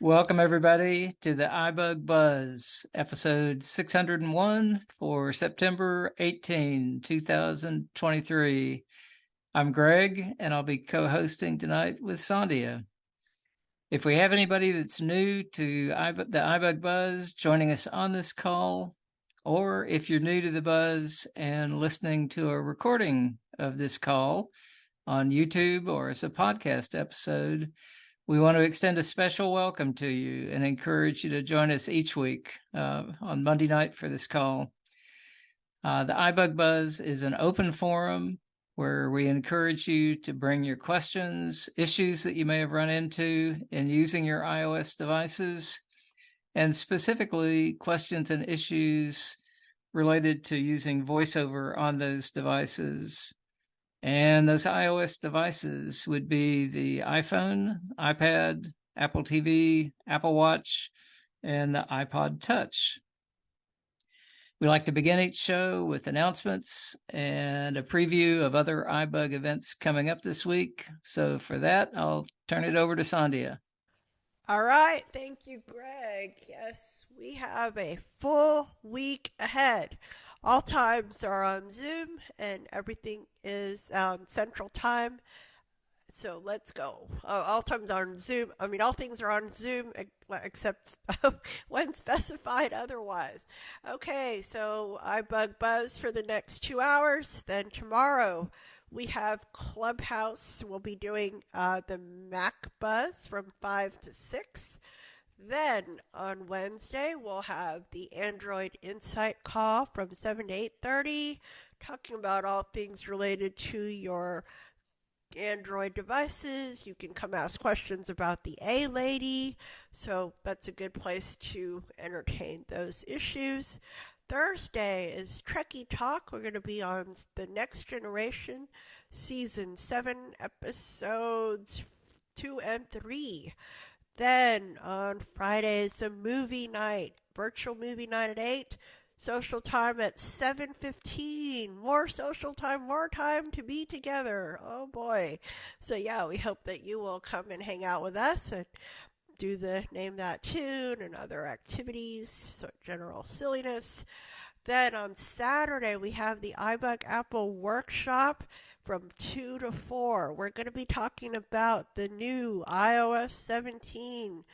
Welcome, everybody, to the iBUG Buzz, episode 601 for September 18, 2023. I'm Greg, and I'll be co-hosting tonight with Sandhya. If we have anybody that's new to the iBUG Buzz joining us on this call, or if you're new to the Buzz and listening to a recording of this call on YouTube or as a podcast episode, we want to extend a special welcome to you and encourage you to join us each week on Monday night for this call. The iBUG Buzz is an open forum where we encourage you to bring your questions, issues that you may have run into in using your iOS devices, and specifically questions and issues related to using VoiceOver on those devices. And those iOS devices would be the iPhone, iPad, Apple TV, Apple Watch, and the iPod Touch. We like to begin each show with announcements and a preview of other iBUG events coming up this week. So for that, I'll turn it over to Sandhya. All right. Thank you, Greg. Yes, we have a full week ahead. All times are on Zoom, and everything is on Central Time. So let's go. All times are on Zoom. All things are on Zoom except when specified otherwise. Okay, so iBUG Buzz for the next 2 hours. Then tomorrow we have Clubhouse. We'll be doing the Mac Buzz from 5 to 6. Then on Wednesday, we'll have the Android Insight call from 7 to 8:30, talking about all things related to your Android devices. You can come ask questions about the A-Lady, so that's a good place to entertain those issues. Thursday is Trekkie Talk. We're going to be on the Next Generation, Season 7, Episodes 2 and 3. Then on Fridays, the movie night, virtual movie night at 8, social time at 7:15. More social time, more time to be together. Oh boy. So yeah, we hope that you will come and hang out with us and do the Name That Tune and other activities, so general silliness. Then on Saturday, we have the iBUG Apple Workshop from 2 to 4. We're going to be talking about the new iOS 17,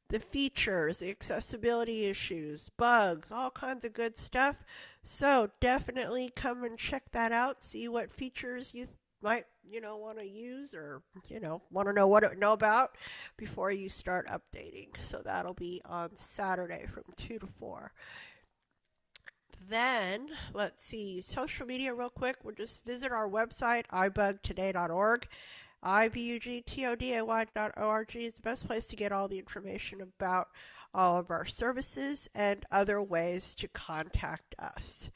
the features, the accessibility issues, bugs, all kinds of good stuff. So definitely come and check that out, see what features you might, want to use or, want to know about before you start updating. So that'll be on Saturday from 2 to 4. Then, let's see, social media real quick. We'll just visit our website, ibugtoday.org. ibugtoday.org is the best place to get all the information about all of our services and other ways to contact us.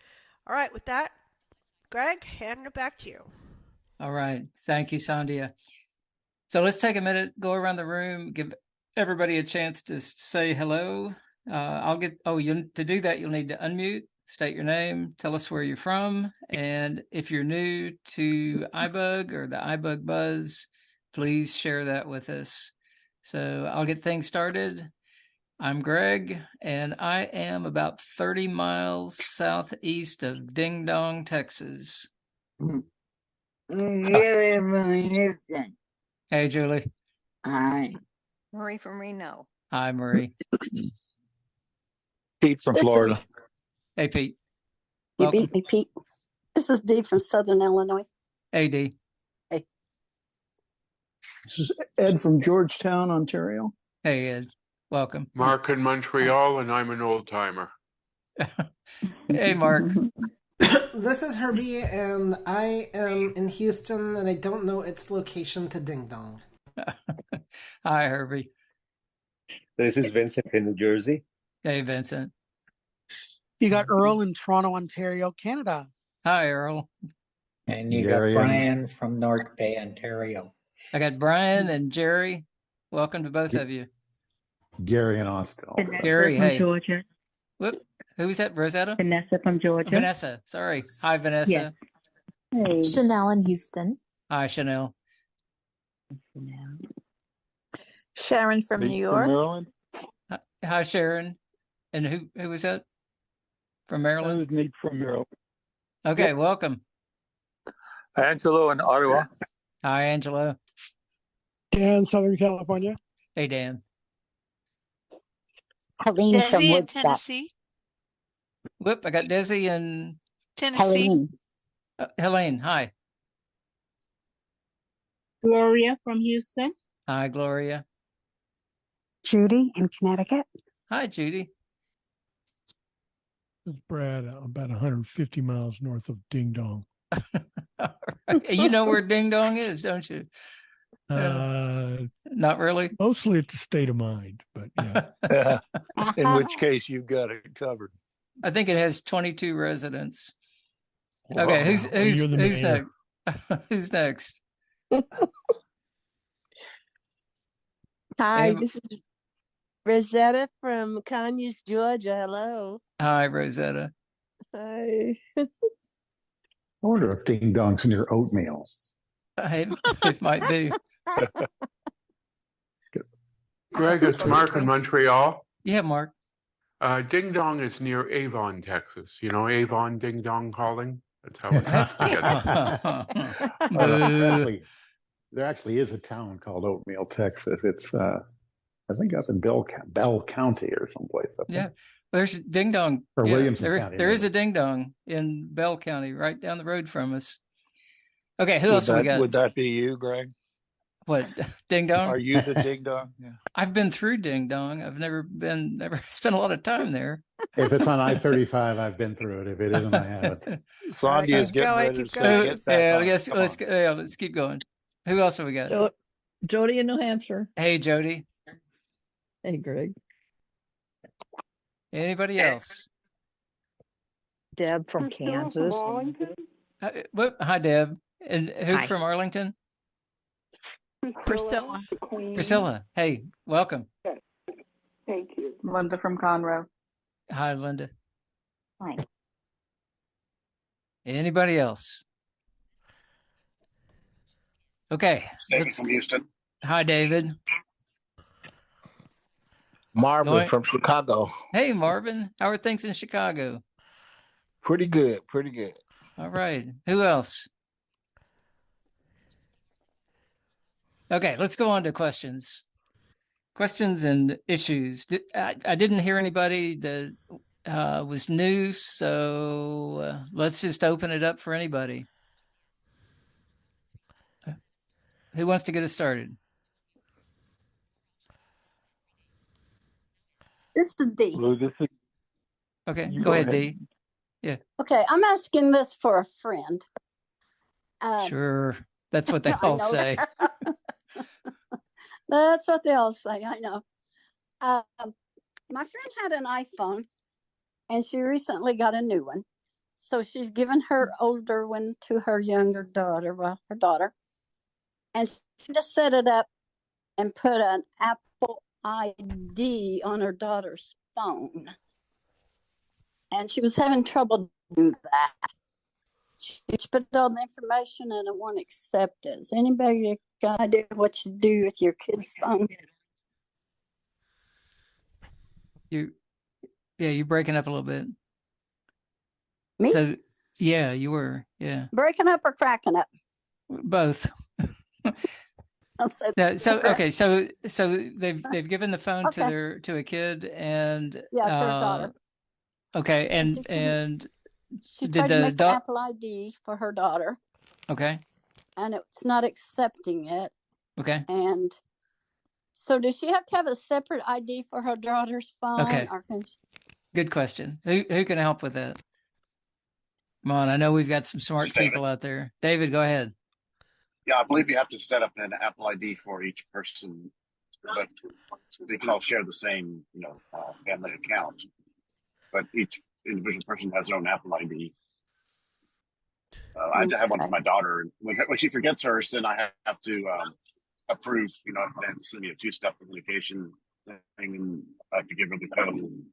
All right, with that, Greg, handing it back to you. All right. Thank you, Sandhya. So let's take a minute, go around the room, give everybody a chance to say hello. To do that, you'll need to unmute. State your name, tell us where you're from, and if you're new to iBUG or the iBUG Buzz, please share that with us. So I'll get things started. I'm Greg, and I am about 30 miles southeast of Ding Dong, Texas. Julie from Houston. Hey, Julie. Hi. Marie from Reno. Hi, Marie. Pete from Florida. Hey, Pete. You Welcome. beat me, Pete. This is Dee from Southern Illinois. Hey, Dee. Hey. This is Ed from Georgetown, Ontario. Hey, Ed. Welcome. Mark in Montreal, and I'm an old timer. Hey, Mark. This is Herbie, and I am in Houston, and I don't know its location to Ding Dong. Hi, Herbie. This is Vincent in New Jersey. Hey, Vincent. You got Earl in Toronto, Ontario, Canada. Hi, Earl. And you got Brian from North Bay, Ontario. I got Brian and Jerry. Welcome to both of you. Gary in Austin. Vanessa Gary, from hey. Georgia. Whoop. Who was that? Rosetta? Vanessa from Georgia. Vanessa. Sorry. Hi, Vanessa. Yes. Hey. Chanel in Houston. Hi, Chanel. Sharon from New York. Maryland. Hi, Sharon. And who was that? From Maryland? That was Nate from Maryland. Okay, welcome. Angelo in Ottawa. Hi, Angelo. Dan, Southern California. Hey, Dan. Helene from Desi in Woodstock. Tennessee. Whoop, I got Desi in Tennessee. Helene. Helene. Hi. Gloria from Houston. Hi, Gloria. Judy in Connecticut. Hi, Judy. It's Brad, about 150 miles north of Ding Dong. You know where Ding Dong is, don't you? Not really. Mostly it's a state of mind, but yeah. In which case you've got it covered. I think it has 22 residents. Wow. Okay, who's You're the next? mayor. Who's next? Hi, this is Rosetta from Conyers, Georgia. Hello. Hi, Rosetta. Hi. I wonder if Ding Dong's near oatmeal. It might be. Greg, it's Mark in Montreal. Yeah, Mark. Ding Dong is near Avon, Texas. You know Avon Ding Dong calling? That's how it has to get. There actually is a town called Oatmeal, Texas. It's I think up in Bell County or someplace up there. Yeah, there's Ding Dong. Or Williamson County. There is a Ding Dong in Bell County, right down the road from us. Okay, who else we got? Would that be you, Greg? What, Ding Dong? Are you the Ding Dong? Yeah. I've been through Ding Dong. I've never spent a lot of time there. If it's on I-35, I've been through it. If it isn't, I haven't. Sandhya's getting ready to say get back. Yeah, let's keep going. Who else have we got? Jody in New Hampshire. Hey, Jody. Hey, Greg. Anybody else? Deb from Kansas. Hi, Deb. And who Hi. from Arlington? Priscilla. Priscilla. Hey, welcome. Thank you. Linda from Conroe. Hi, Linda. Hi. Anybody else? Okay. David from Houston. Hi, David. Marvin from Chicago. Hey, Marvin. How are things in Chicago? Pretty good. Pretty good. All right. Who else? Okay, let's go on to questions. Questions and issues. I didn't hear anybody that was new, so let's just open it up for anybody. Who wants to get us started? This is D. Okay, go ahead, D. Yeah. Okay, I'm asking this for a friend. Sure. That's what they all say. That's what they all say. I know. My friend had an iPhone, and she recently got a new one. So she's given her older one to her younger daughter, well, her daughter. And she just set it up and put an Apple ID on her daughter's phone. And she was having trouble doing that. She put all the information and it won't accept it. Does anybody got an idea what you do with your kid's phone? You're breaking up a little bit. Me? So, yeah, you were. Yeah. Breaking up or cracking up? Both. No, so okay, so they've given the phone to a kid and to her daughter. Okay, and she tried to make an Apple ID for her daughter. Okay. And it's not accepting it. Okay. And so does she have to have a separate ID for her daughter's phone? Okay. Or can she... Good question. Who can help with that? Come on, I know we've got some smart people out there. David, go ahead. Yeah, I believe you have to set up an Apple ID for each person, but they can all share the same, family account. But each individual person has their own Apple ID. I have one for my daughter. When she forgets hers, then I have to approve, then send me a two-step authentication thing, and I have to give her the code. And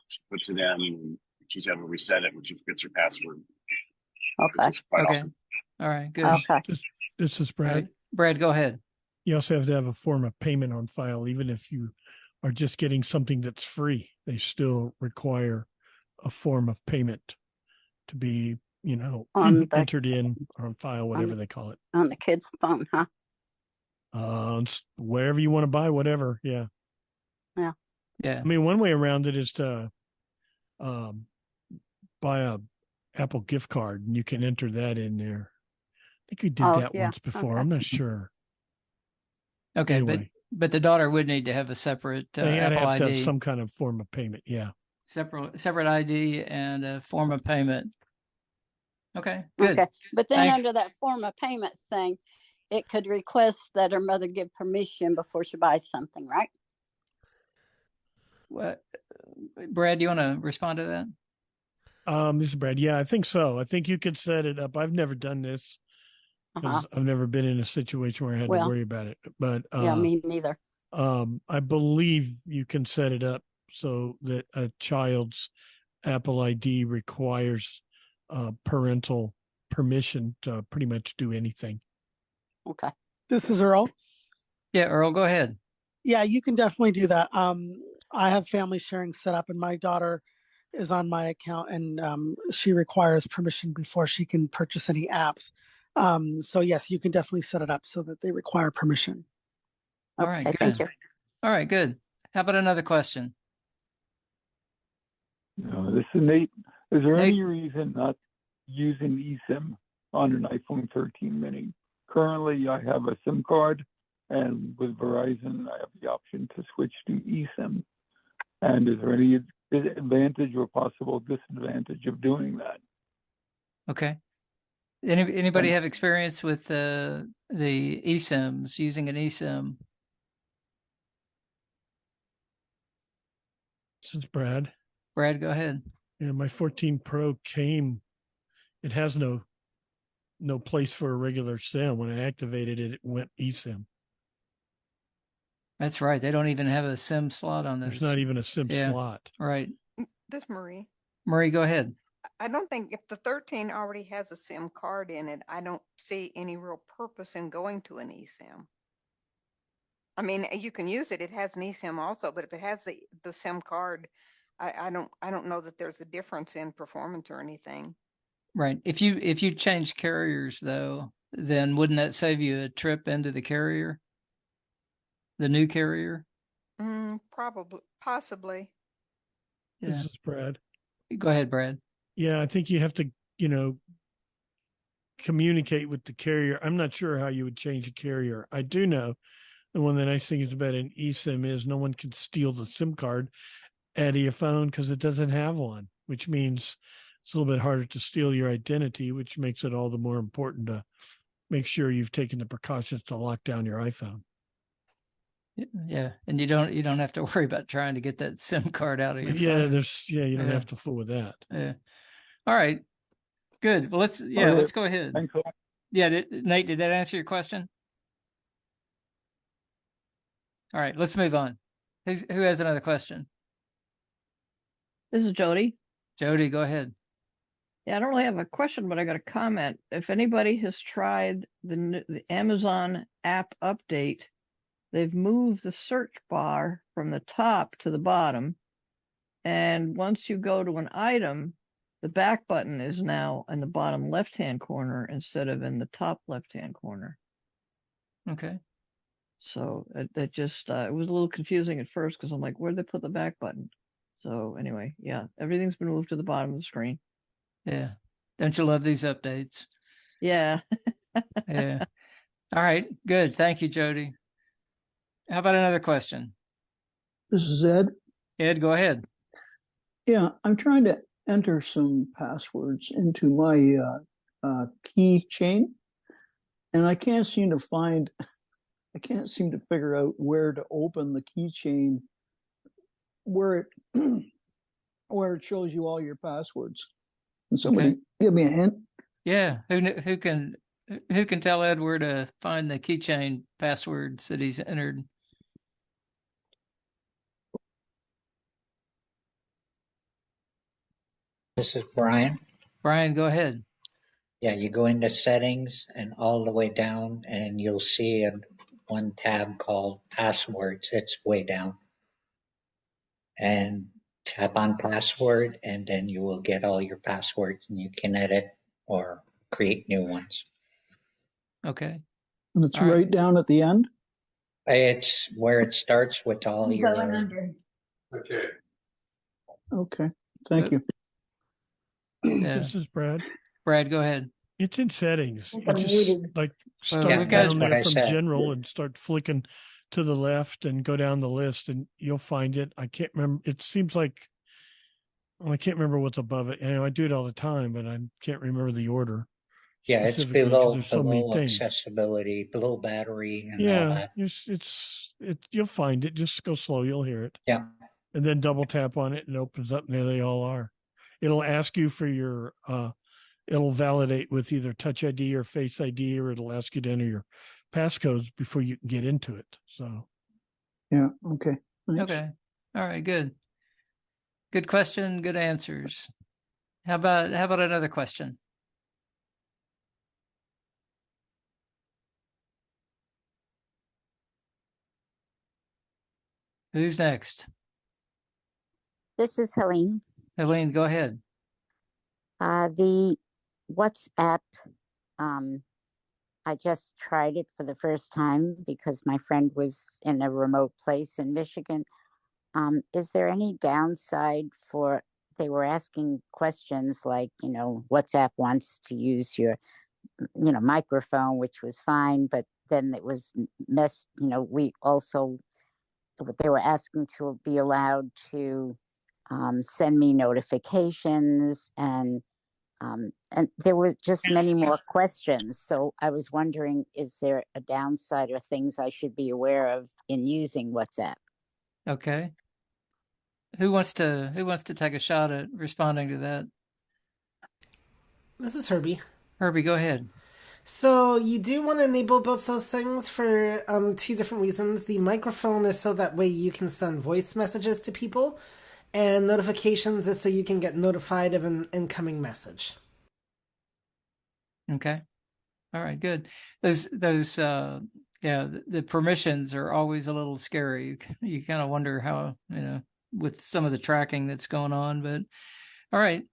she puts it in, and she's able to reset it when she forgets her password. Okay. It's quite awesome. All right, good. Okay. This is Brad. Brad, go ahead. You also have to have a form of payment on file, even if you are just getting something that's free. They still require a form of payment to be, entered in or on file, whatever they call it. On the kid's phone, huh? Wherever you want to buy, whatever. Yeah. Yeah. Yeah. I mean, one way around it is to buy a Apple gift card, and you can enter that in there. I think we did that once before. Okay. I'm not sure. Okay, Anyway, but the daughter would need to have a separate they Apple have ID. to have some kind of form of payment. Yeah. Separate ID and a form of payment. Okay, good. Okay, but then Thanks. under that form of payment thing, it could request that her mother give permission before she buys something, right? What, Brad, do you want to respond to that? This is Brad. Yeah, I think so. I think you could set it up. I've never done this because I've never been in a situation where I had to worry about it. But yeah, me neither. I believe you can set it up so that a child's Apple ID requires parental permission to pretty much do anything. Okay. This is Earl. Yeah, Earl, go ahead. Yeah, you can definitely do that. I have family sharing set up, and my daughter is on my account, and she requires permission before she can purchase any apps. So yes, you can definitely set it up so that they require permission. All right, good. Thank you. All right, good. How about another question? This is Nate. Is there any reason not using eSIM on an iPhone 13 mini? Currently, I have a SIM card, and with Verizon, I have the option to switch to eSIM. And is there any advantage or possible disadvantage of doing that? Okay. Anybody have experience with the eSIMs, using an eSIM? This is Brad. Brad, go ahead. Yeah, my 14 Pro it has no place for a regular SIM. When I activated it, it went eSIM. That's right. They don't even have a SIM slot on this. There's not even a SIM slot. Right. This is Marie. Marie, go ahead. I don't think if the 13 already has a SIM card in it, I don't see any real purpose in going to an eSIM. I mean, you can use it. It has an eSIM also, but if it has the SIM card, I don't know that there's a difference in performance or anything. Right. If you change carriers though, then wouldn't that save you a trip into the carrier? The new carrier? Probably, possibly. Yeah. This is Brad. Go ahead, Brad. Yeah, I think you have to, communicate with the carrier. I'm not sure how you would change a carrier. I do know, and one of the nice things about an eSIM is no one can steal the SIM card out of your phone because it doesn't have one, which means it's a little bit harder to steal your identity, which makes it all the more important to make sure you've taken the precautions to lock down your iPhone. Yeah, and you don't have to worry about trying to get that SIM card out of your phone. You don't have to fool with that. Yeah. All right. Good. Well, let's go ahead. Thanks a lot. Yeah, Nate, did that answer your question? All right, let's move on. Who has another question? This is Jody. Jody, go ahead. Yeah, I don't really have a question, but I got a comment. If anybody has tried the Amazon app update, they've moved the search bar from the top to the bottom. And once you go to an item, the back button is now in the bottom left-hand corner instead of in the top left-hand corner. Okay. So it just, it was a little confusing at first because I'm like, where'd they put the back button? So anyway, yeah, everything's been moved to the bottom of the screen. Yeah. Don't you love these updates? Yeah. Yeah. All right. Good. Thank you, Jody. How about another question? This is Ed. Ed, go ahead. Yeah, I'm trying to enter some passwords into my keychain, and I can't seem to figure out where to open the keychain where it shows you all your passwords. And somebody give me a hint. Yeah, who can tell Ed where to find the keychain passwords that he's entered? This is Brian. Brian, go ahead. Yeah, you go into settings and all the way down, and you'll see one tab called passwords. It's way down. and tap on password, and then you will get all your passwords and you can edit or create new ones. Okay. And it's right down at the end? It's where it starts with all your... Okay. Okay. Thank you. Yeah. This is Brad. Brad, go ahead. It's in settings. You I'm just muted. like Well, start we've got- down there That's what I from said. general and start flicking to the left and go down the list and you'll find it. I can't remember. It seems like, well, I can't remember what's above it. I do it all the time, but I can't remember the order. Yeah, it's specifically 'cause below there's so many things. accessibility, below battery, and all Yeah, that. you'll find it. Just go slow, you'll hear it. Yeah. And then double tap on it and it opens up and there they all are. It'll ask you for your it'll validate with either Touch ID or Face ID, or it'll ask you to enter your passcodes before you can get into it. So Yeah. Okay. Thanks. Okay. All right. Good. Good question. Good answers. How about another question? Who's next? This is Helene. Helene, go ahead. The WhatsApp, I just tried it for the first time because my friend was in a remote place in Michigan. Is there any downside for, they were asking questions like, WhatsApp wants to use your, microphone, which was fine, but then it was we also, they were asking to be allowed to send me notifications and there were just many more questions. So I was wondering, is there a downside or things I should be aware of in using WhatsApp? Okay. Who wants to take a shot at responding to that? This is Herbie. Herbie, go ahead. So you do want to enable both those things for two different reasons. The microphone is so that way you can send voice messages to people, and notifications is so you can get notified of an incoming message. Okay. All right, good. Those the permissions are always a little scary. You kind of wonder how, with some of the tracking that's going on, but all right.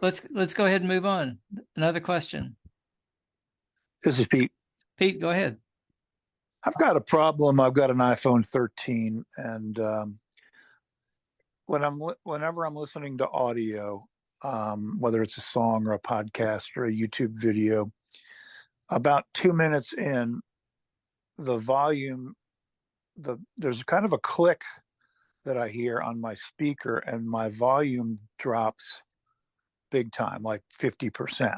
Let's go ahead and move on. Another question. This is Pete. Pete, go ahead. I've got a problem. I've got an iPhone 13, and whenever I'm listening to audio, whether it's a song or a podcast or a YouTube video, about 2 minutes in, the volume, there's kind of a click that I hear on my speaker, and my volume drops big time, like 50%.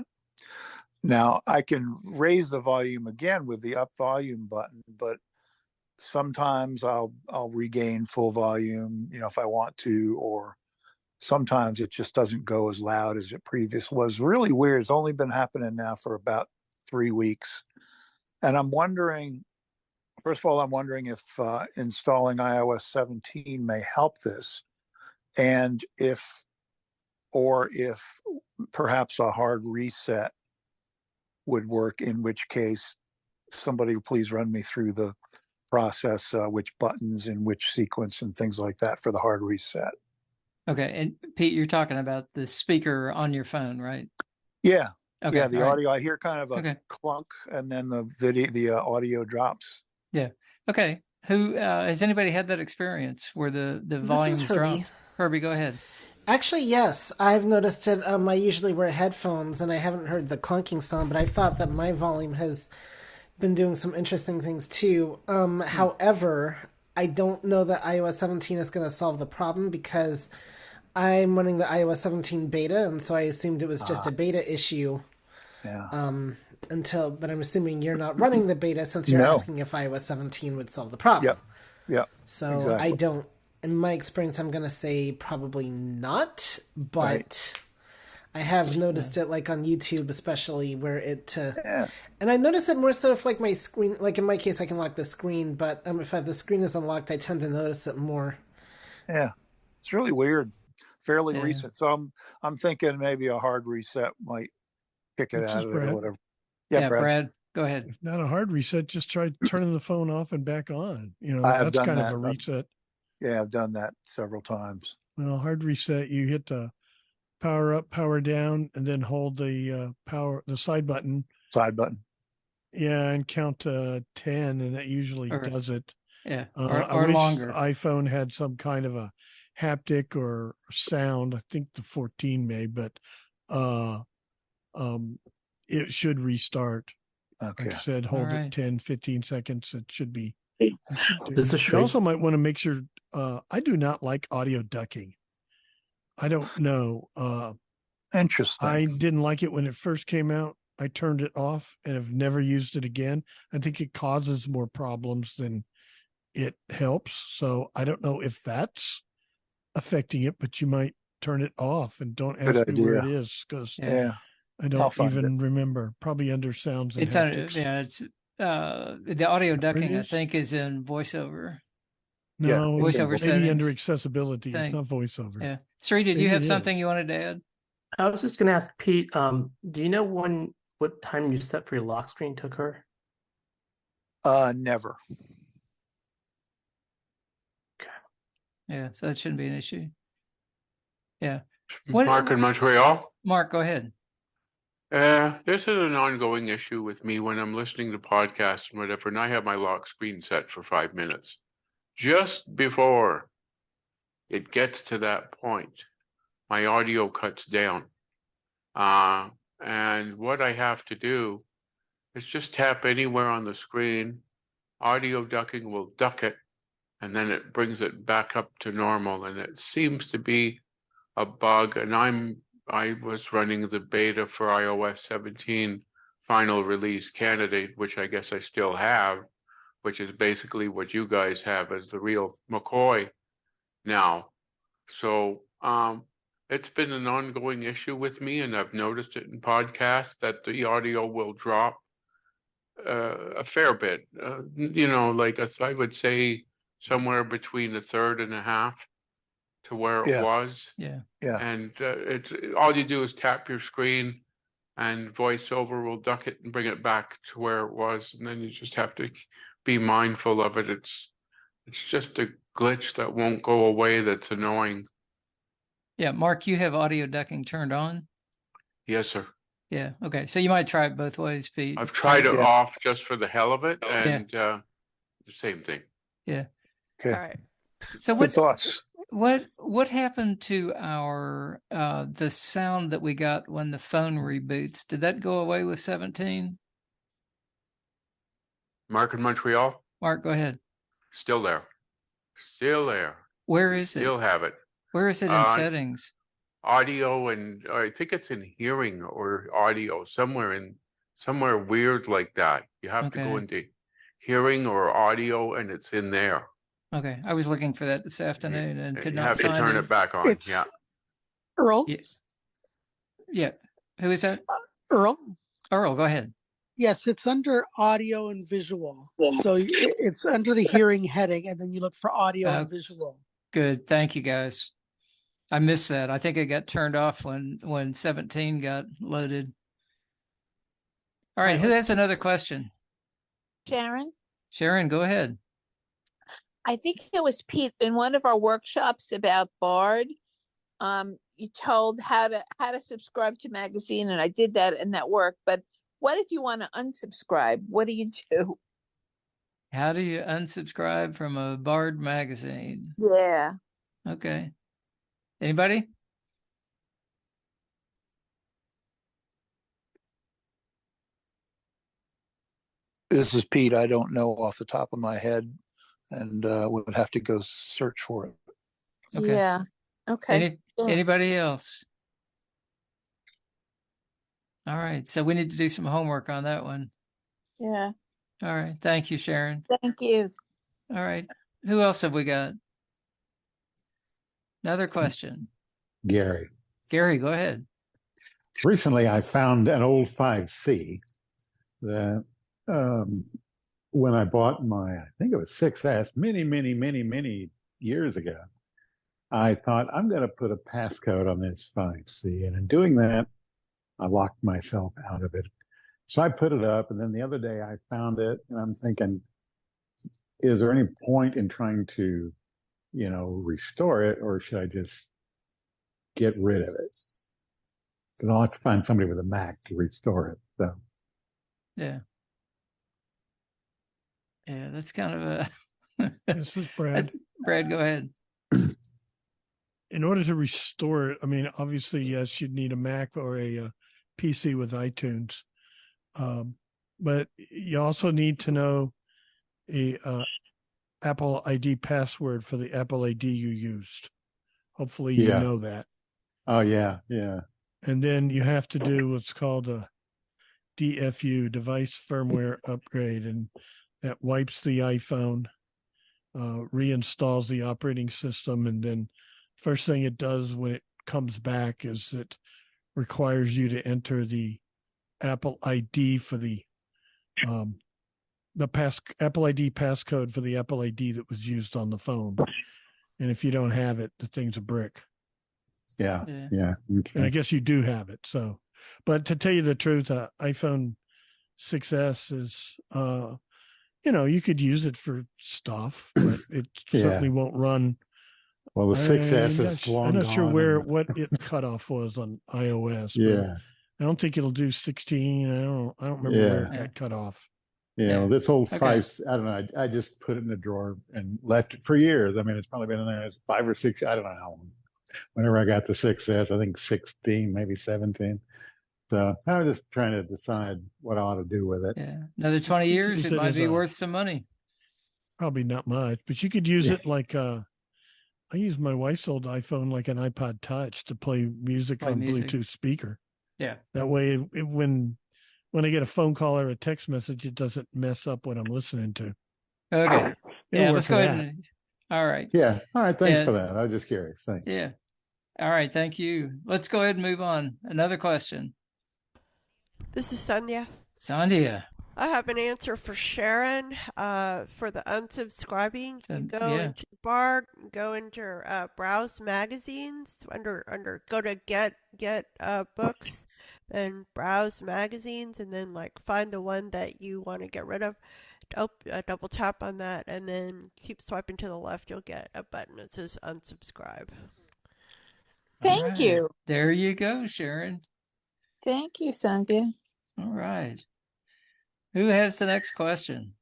Now I can raise the volume again with the up volume button, but sometimes I'll regain full volume, if I want to, or sometimes it just doesn't go as loud as it previously was. Really weird. It's only been happening now for about 3 weeks. And I'm wondering, first of all, if installing iOS 17 may help this, and if perhaps a hard reset would work, in which case somebody please run me through the process, which buttons in which sequence and things like that for the hard reset. Okay. And Pete, you're talking about the speaker on your phone, right? Yeah. Okay. Yeah. The all right. audio, I hear kind of a clunk, and then the audio drops. Yeah. Okay. Who has anybody had that experience where the volumes drop? Herbie, go ahead. Actually, yes. I've noticed it. I usually wear headphones, and I haven't heard the clunking sound, but I thought that my volume has been doing some interesting things too. However, I don't know that iOS 17 is going to solve the problem because I'm running the iOS 17 beta, and so I assumed it was just a beta issue. Yeah. But I'm assuming you're not running the beta since you're asking if iOS 17 would solve the problem. Yep. So exactly. I don't. In my experience, I'm going to say probably not, but Right. I have noticed it like on YouTube, especially where it, and I notice it more so if like my screen, like in my case, I can lock the screen, but if the screen is unlocked, I tend to notice it more. Yeah. It's really weird. Fairly recent. So I'm thinking maybe a hard reset might pick it out of it or whatever. Yeah, Brad, go ahead. If not a hard reset, just try turning the phone off and back on. I have that's done kind that. of a reset. Yeah, I've done that several times. Well, hard reset, you hit the power up, power down, and then hold the side button. Side button. Yeah, and count 10, and that usually Or- does it. Yeah, I or wish longer. iPhone had some kind of a haptic or sound. I think the 14 may, but it should restart. Okay. Like I said, hold All right. it 10, 15 seconds. It should be. This is You also might want to make sure. I do not like audio ducking. I don't know. Interesting. I didn't like it when it first came out. I turned it off and have never used it again. I think it causes more problems than it helps. So I don't know if that's affecting it, but you might turn it off and don't ask Good me where it idea. is because Yeah. I I'll don't find even remember. Probably under sounds and It's under, haptics. yeah, it's the audio ducking, I is? think, is in voiceover. No, Yeah, voiceover maybe settings. under accessibility. Thing. It's not voiceover. Yeah. Sri, did you Maybe have it something is. you wanted to add? I was just gonna ask Pete, do you know what time you set for your lock screen to occur? Never. Yeah, so that shouldn't be an issue. Yeah. Mark in Montreal. Mark, go ahead. This is an ongoing issue with me when I'm listening to podcasts and whatever, and I have my lock screen set for 5 minutes. Just before it gets to that point, my audio cuts down. And what I have to do is just tap anywhere on the screen. Audio ducking will duck it, and then it brings it back up to normal. And it seems to be a bug. And I was running the beta for iOS 17 final release candidate, which I guess I still have, which is basically what you guys have as the real McCoy now. So it's been an ongoing issue with me, and I've noticed it in podcasts that the audio will drop a fair bit. Like I would say somewhere between a third and a half to where it was. Yeah. Yeah. And it's all you do is tap your screen, and VoiceOver will duck it and bring it back to where it was, and then you just have to be mindful of it. It's just a glitch that won't go away. That's annoying. Yeah, Mark, you have audio ducking turned on? Yes, sir. Yeah. Okay. So you might try it both ways, Pete. I've tried it off just for the hell of it, and the same thing. Yeah. Okay. All right. So Good thoughts. What happened to our the sound that we got when the phone reboots? Did that go away with 17? Mark in Montreal? Mark, go ahead. Still there. Still there. Where is it? Still have it. Where is it in settings? Audio, and I think it's in hearing or audio, somewhere weird like that. You have to go into hearing or audio, and it's in there. Okay, I was looking for that this afternoon and could not find it. You have to turn it back on. Yeah. Earl? Yeah. Who is that? Earl? Earl, go ahead. Yes, it's under audio and visual. So it's under the hearing heading, and then you look for audio and visual. Good. Thank you, guys. I missed that. I think it got turned off when 17 got loaded. All right. Who has another question? Sharon? Sharon, go ahead. I think it was Pete in one of our workshops about Bard. You told how to subscribe to magazine, and I did that, and that worked. But what if you want to unsubscribe? What do you do? How do you unsubscribe from a Bard magazine? Yeah. Okay. Anybody? This is Pete. I don't know off the top of my head, and would have to go search for it. Okay. Yeah. Okay. Anybody else? All right. So we need to do some homework on that one. Yeah. All right. Thank you, Sharon. Thank you. All right. Who else have we got? Another question. Gary. Gary, go ahead. Recently, I found an old 5C that when I bought I think it was 6S many years ago, I thought I'm going to put a passcode on this 5C. And in doing that, I locked myself out of it. So I put it up, and then the other day I found it, and I'm thinking, is there any point in trying to restore it, or should I just get rid of it? Because I'll have to find somebody with a Mac to restore it. So Yeah. Yeah, that's kind of a. This is Brad. Brad, go ahead. In order to restore it, I mean, obviously, yes, you'd need a Mac or a PC with iTunes. But you also need to know a Apple ID password for the Apple ID you used. Hopefully you Yeah. know that. Oh, yeah, yeah. And then you have to do what's called a DFU, device firmware upgrade, and that wipes the iPhone, reinstalls the operating system, and then first thing it does when it comes back is it requires you to enter the Apple ID for the Apple ID passcode for the Apple ID that was used on the phone. And if you don't have it, the thing's a brick. Yeah. Okay. And I guess you do have it. So, but to tell you the truth, iPhone 6S is, you could use it for stuff, but it certainly won't run. Well, the 6S is long I'm not sure gone. what its cutoff was on iOS. Yeah. I don't think it'll do 16. I don't remember where it got cut off. Yeah, well, this old 5, I don't know. I just put it in the drawer and left it for years. I mean, it's probably been in there 5 or 6. I don't know how long. Whenever I got the 6S, I think 16, maybe 17. So I was just trying to decide what I ought to do with it. Yeah, another 20 years, it might be worth some money. Probably not much, but you could use it like I use my wife's old iPhone like an iPod Touch to play music on Bluetooth speaker. Yeah. That way, when I get a phone call or a text message, it doesn't mess up what I'm listening to. Okay. Yeah, let's go ahead. All right. Yeah. All right. Thanks for that. I was just curious. Thanks. Yeah. All right. Thank you. Let's go ahead and move on. Another question. This is Sandhya. Sandhya. I have an answer for Sharon for the unsubscribing. You go into Bard, go into browse magazines go to get books, then browse magazines, and then find the one that you want to get rid of. Double tap on that, and then keep swiping to the left. You'll get a button that says unsubscribe. Thank you. There you go, Sharon. Thank you, Sandhya. All right. Who has the next question?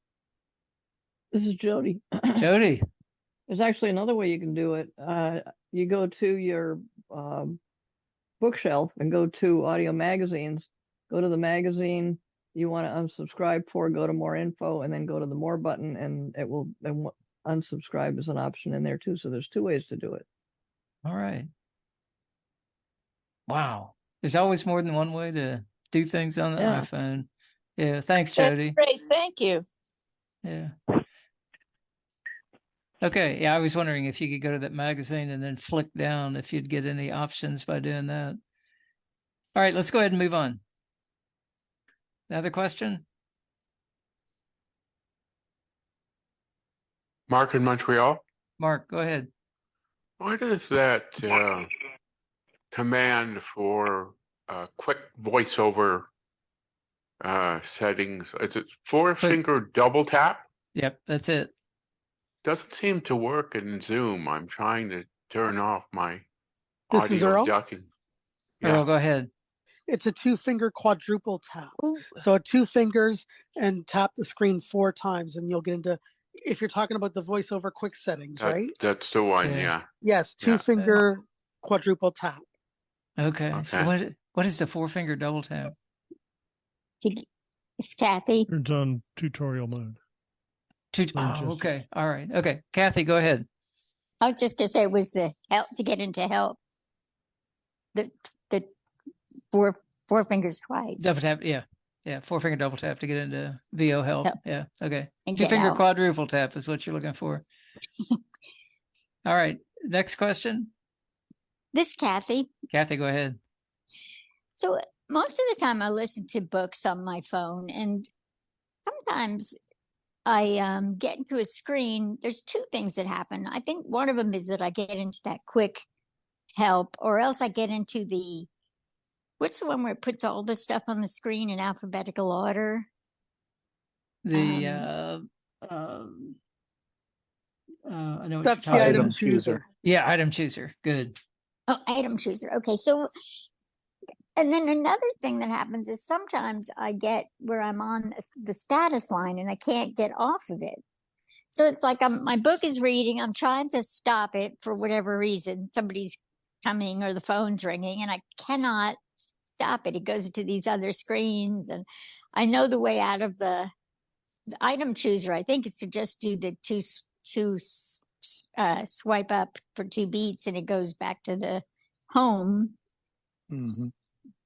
This is Jody. Jody. There's actually another way you can do it. You go to your bookshelf and go to audio magazines. Go to the magazine you want to unsubscribe for, go to more info, and then go to the more button, and it will then unsubscribe is an option in there too. So there's 2 ways to do it. All right. Wow. There's always more than one way to do things on the iPhone. Yeah. Thanks, Jody. That's great. Thank you. Yeah. Okay. Yeah, I was wondering if you could go to that magazine and then flick down if you'd get any options by doing that. All right, let's go ahead and move on. Another question? Mark in Montreal. Mark, go ahead. What is that command for quick voiceover settings? Is it 4-finger double tap? Yep, that's it. Doesn't seem to work in Zoom. I'm trying to turn off my This is audio Earl. ducking. Earl, go ahead. It's a 2-finger quadruple tap. So 2 fingers and tap the screen 4 times, and you'll get into. If you're talking about the voiceover quick settings, right? That's the one. Yeah. Yes, 2-finger quadruple tap. Okay. So what is the 4-finger double tap? It's Kathy. It's on tutorial mode. Okay. All right. Okay. Kathy, go ahead. I was just going to say it was the help to get into help. The 4 fingers twice. Double tap. Yeah. Yeah. 4-finger double tap to get into VO help. Yeah. Okay. And 2-finger quadruple tap is what you're looking for. All right. Next question. This is Kathy. Kathy, go ahead. So most of the time I listen to books on my phone, and sometimes I get into a screen. There's 2 things that happen. I think one of them is that I get into that quick help, or else I get into what's the one where it puts all the stuff on the screen in alphabetical order? I know what That's you're the talking item about. chooser. Yeah, item chooser. Good. Oh, item chooser. Okay, so and then another thing that happens is sometimes I get where I'm on the status line and I can't get off of it. So it's like my book is reading. I'm trying to stop it for whatever reason. Somebody's coming or the phone's ringing, and I cannot stop it. It goes to these other screens, and I know the way out of the item chooser. I think is to just do the two swipe up for 2 beats, and it goes back to the home. Mm-hmm.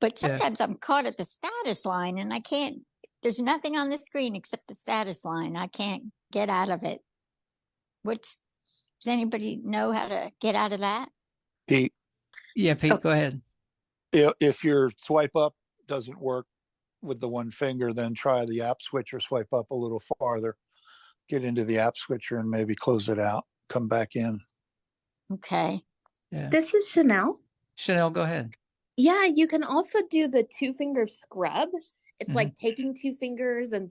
But sometimes I'm caught at the status line, and I can't. There's nothing on the screen except the status line. I can't get out of it. Does anybody know how to get out of that? Pete. Yeah, Pete, go ahead. If your swipe up doesn't work with the one finger, then try the app switcher, swipe up a little farther, get into the app switcher and maybe close it out, come back in. Okay. Yeah. This is Chanel. Chanel, go ahead. Yeah, you can also do the 2-finger scrub. It's like taking 2 fingers and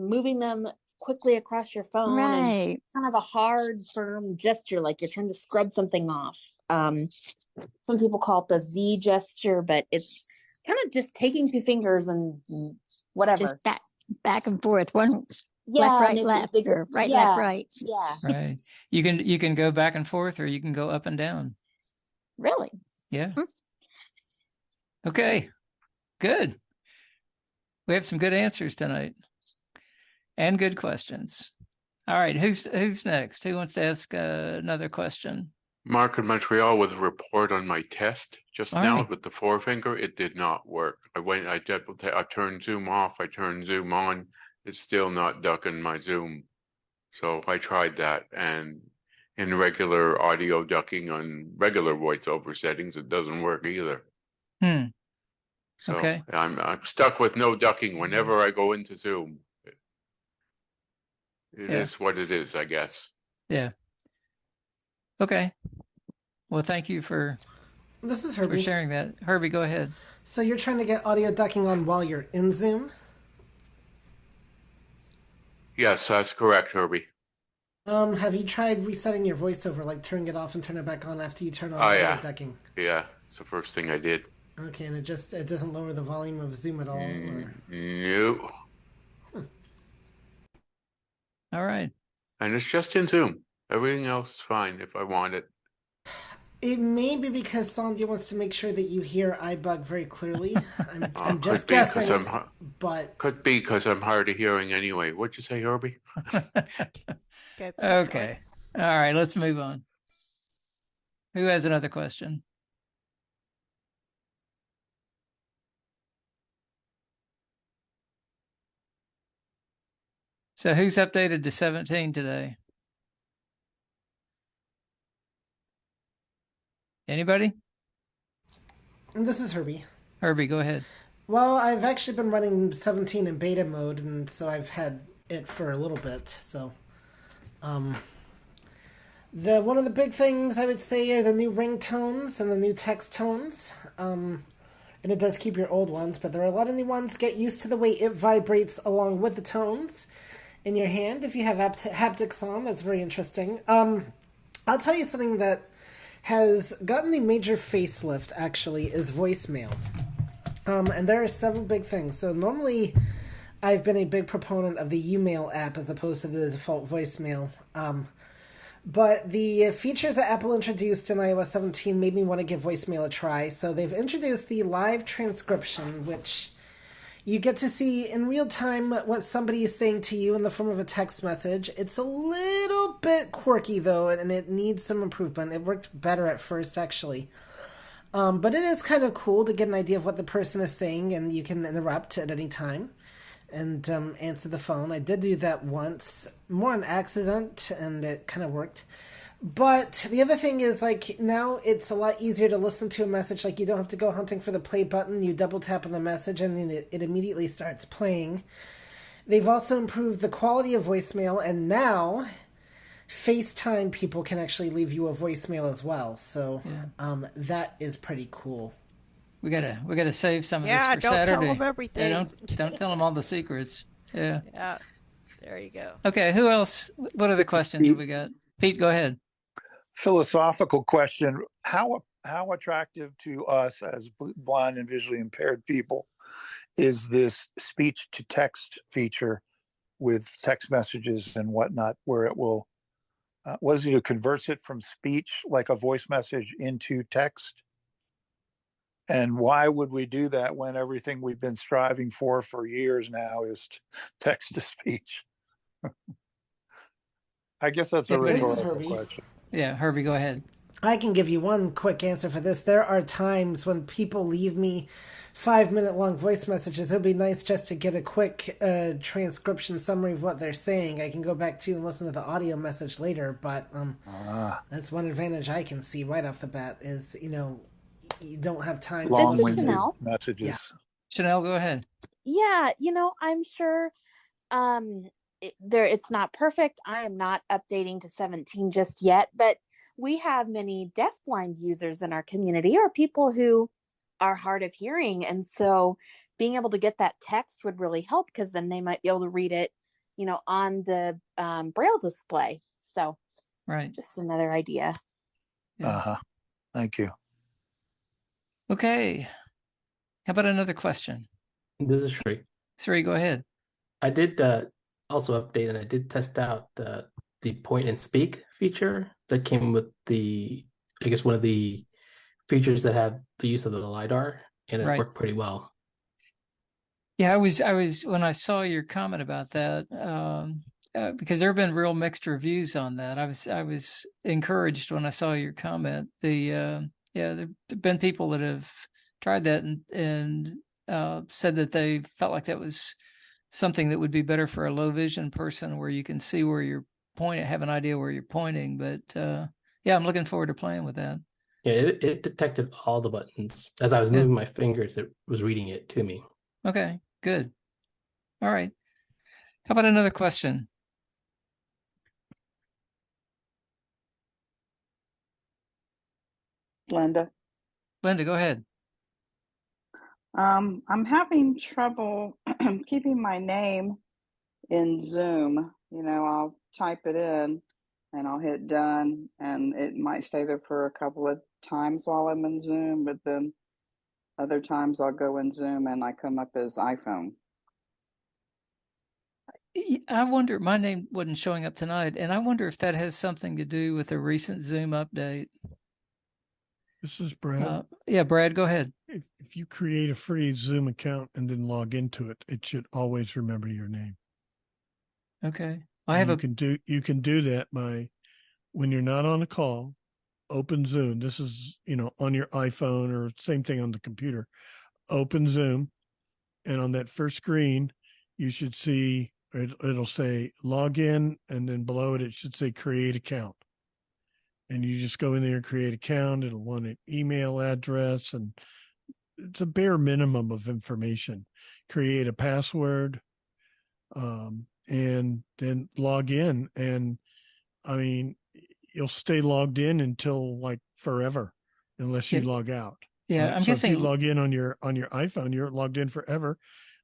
moving them quickly across your phone. Right. And kind of a hard, firm gesture, like you're trying to scrub something off. Some people call it the Z gesture, but it's kind of just taking 2 fingers and whatever. Just back and forth. One left, right, left, or right, left, right. Yeah. Right. You can go back and forth, or you can go up and down. Really? Yeah. Okay. Good. We have some good answers tonight, and good questions. All right. Who's next? Who wants to ask another question? Mark in Montreal with a report on my test just now with the forefinger. It did not work. I turned Zoom off. I turned Zoom on. It's still not ducking my Zoom. So I tried that, and in regular audio ducking on regular voiceover settings, it doesn't work either. So okay. I'm stuck with no ducking whenever I go into Zoom. It is what it is, I guess. Yeah. Okay. Well, thank you for sharing that. Herbie, go ahead. So you're trying to get audio ducking on while you're in Zoom? Yes, that's correct, Herbie. Have you tried resetting your voiceover, like turning it off and turn it back on after you turn on audio ducking? Yeah, it's the first thing I did. Okay, and it doesn't lower the volume of Zoom at all? No. All right. And it's just in Zoom. Everything else is fine if I want it. It may be because Sandhya wants to make sure that you hear iBUG very clearly. I'm just guessing, but could be because I'm hard of hearing anyway. What'd you say, Herbie? Okay. All right, let's move on. Who has another question? So who's updated to 17 today? Anybody? This is Herbie. Herbie, go ahead. Well, I've actually been running 17 in beta mode, and so I've had it for a little bit. So, one of the big things I would say are the new ringtones and the new text tones. And it does keep your old ones, but there are a lot of new ones. Get used to the way it vibrates along with the tones in your hand. If you have haptics on, that's very interesting. I'll tell you something that has gotten a major facelift, actually, is voicemail. And there are several big things. So normally, I've been a big proponent of the Umail app as opposed to the default voicemail. But the features that Apple introduced in iOS 17 made me want to give voicemail a try. So they've introduced the live transcription, which you get to see in real time what somebody is saying to you in the form of a text message. It's a little bit quirky, though, and it needs some improvement. It worked better at first, actually. But it is kind of cool to get an idea of what the person is saying, and you can interrupt at any time and answer the phone. I did do that once, more on accident, and it kind of worked. But the other thing is, like, now it's a lot easier to listen to a message. Like, you don't have to go hunting for the play button. You double tap on the message, and then it immediately starts playing. They've also improved the quality of voicemail, and now FaceTime people can actually leave you a voicemail as well. So that is pretty cool. We gotta save some of this for don't Saturday. Tell them everything. Don't tell them all the secrets. Yeah. Yeah. There you go. Okay. Who else? What other questions have we got? Pete, go ahead. Philosophical question: How attractive to us as blind and visually impaired people is this speech to text feature with text messages and whatnot, where it will what is it? It converts it from speech, like a voice message, into text. And why would we do that when everything we've been striving for years now is text to speech? I guess that's a rhetorical question. Yeah, Herbie, go ahead. I can give you one quick answer for this. There are times when people leave me 5-minute long voice messages. It would be nice just to get a quick transcription summary of what they're saying. I can go back to and listen to the audio message later, but that's one advantage I can see right off the bat is, you don't have time long-winded to messages. Yeah. Chanel, go ahead. Yeah, I'm sure it's not perfect. I am not updating to 17 just yet, but we have many deafblind users in our community or people who are hard of hearing. And so being able to get that text would really help because then they might be able to read it, on the Braille display. So right. Just another idea. Yeah. Thank you. Okay. How about another question? This is Sri. Sri, go ahead. I did also update and I did test out the point and speak feature that came with one of the features that have the use of the LiDAR, and it worked pretty well. Yeah, I was when I saw your comment about that, because there have been real mixed reviews on that. I was encouraged when I saw your comment. There've been people that have tried that and said that they felt like that was something that would be better for a low vision person, where you can see where you're pointing, have an idea where you're pointing. But I'm looking forward to playing with that. Yeah, it detected all the buttons. As I was moving my fingers, it was reading it to me. Okay, good. All right. How about another question? Linda, go ahead. I'm having trouble keeping my name in Zoom. I'll type it in and I'll hit done, and it might stay there for a couple of times while I'm in Zoom, but then other times I'll go in Zoom and I come up as iPhone. I wonder, my name wasn't showing up tonight, and I wonder if that has something to do with a recent Zoom update. This is Brad. Brad, go ahead. If you create a free Zoom account and then log into it, it should always remember your name. Okay. You can do that by, when you're not on a call, open Zoom. This is, on your iPhone or same thing on the computer. Open Zoom, and on that first screen, you should see, it'll say log in, and then below it should say create account. And you just go in there and create account. It'll want an email address, and it's a bare minimum of information. Create a password, and then log in. And I mean, you'll stay logged in until like forever, unless you log out. Yeah, right? I'm so guessing if you log in on your iPhone, you're logged in forever.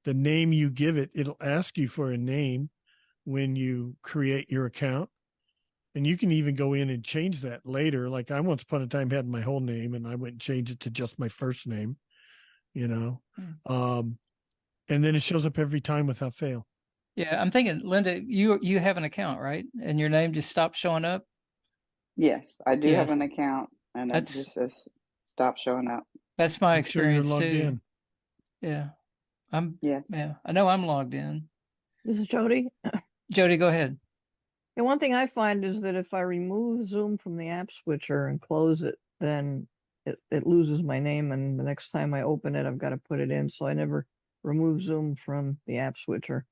The name you give it, it'll ask you for a name when you create your account. And you can even go in and change that later. Like I once upon a time had my whole name, and I went and changed it to just my first name, and then it shows up every time without fail. Yeah, I'm thinking, Linda, you have an account, right? And your name just stopped showing up? Yes, I do have an account, and it just says stop showing up. That's my experience you're logged too. in. Yeah. Yeah, I know I'm logged in. This is Jody. Jody, go ahead. And one thing I find is that if I remove Zoom from the app switcher and close it, then it loses my name, and the next time I open it, I've got to put it in. So I never remove Zoom from the app switcher,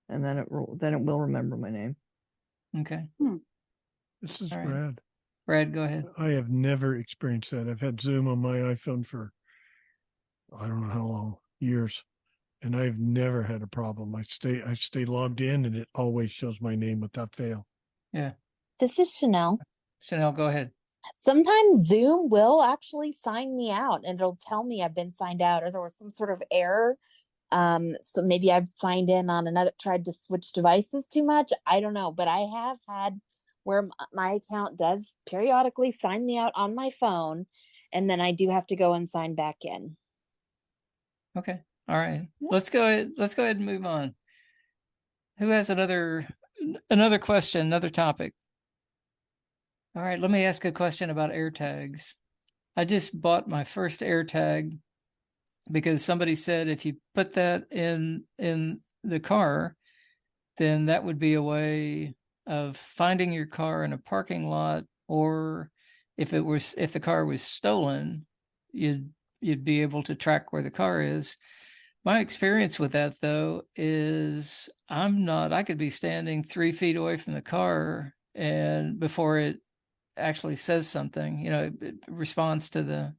and then it will remember my name. Okay. This is Brad. Brad, go ahead. I have never experienced that. I've had Zoom on my iPhone for I don't know how long, years, and I've never had a problem. I stay logged in, and it always shows my name without fail. Yeah. This is Chanel. Chanel, go ahead. Sometimes Zoom will actually sign me out, and it'll tell me I've been signed out, or there was some sort of error. So maybe I've signed in on tried to switch devices too much. I don't know, but I have had where my account does periodically sign me out on my phone, and then I do have to go and sign back in. Okay. All right. Yeah. Let's go ahead and move on. Who has another question, another topic? All right, let me ask a question about AirTags. I just bought my first AirTag because somebody said if you put that in the car, then that would be a way of finding your car in a parking lot, or if the car was stolen, you'd be able to track where the car is. My experience with that, though, is I could be standing 3 feet away from the car, and before it actually says something, it responds to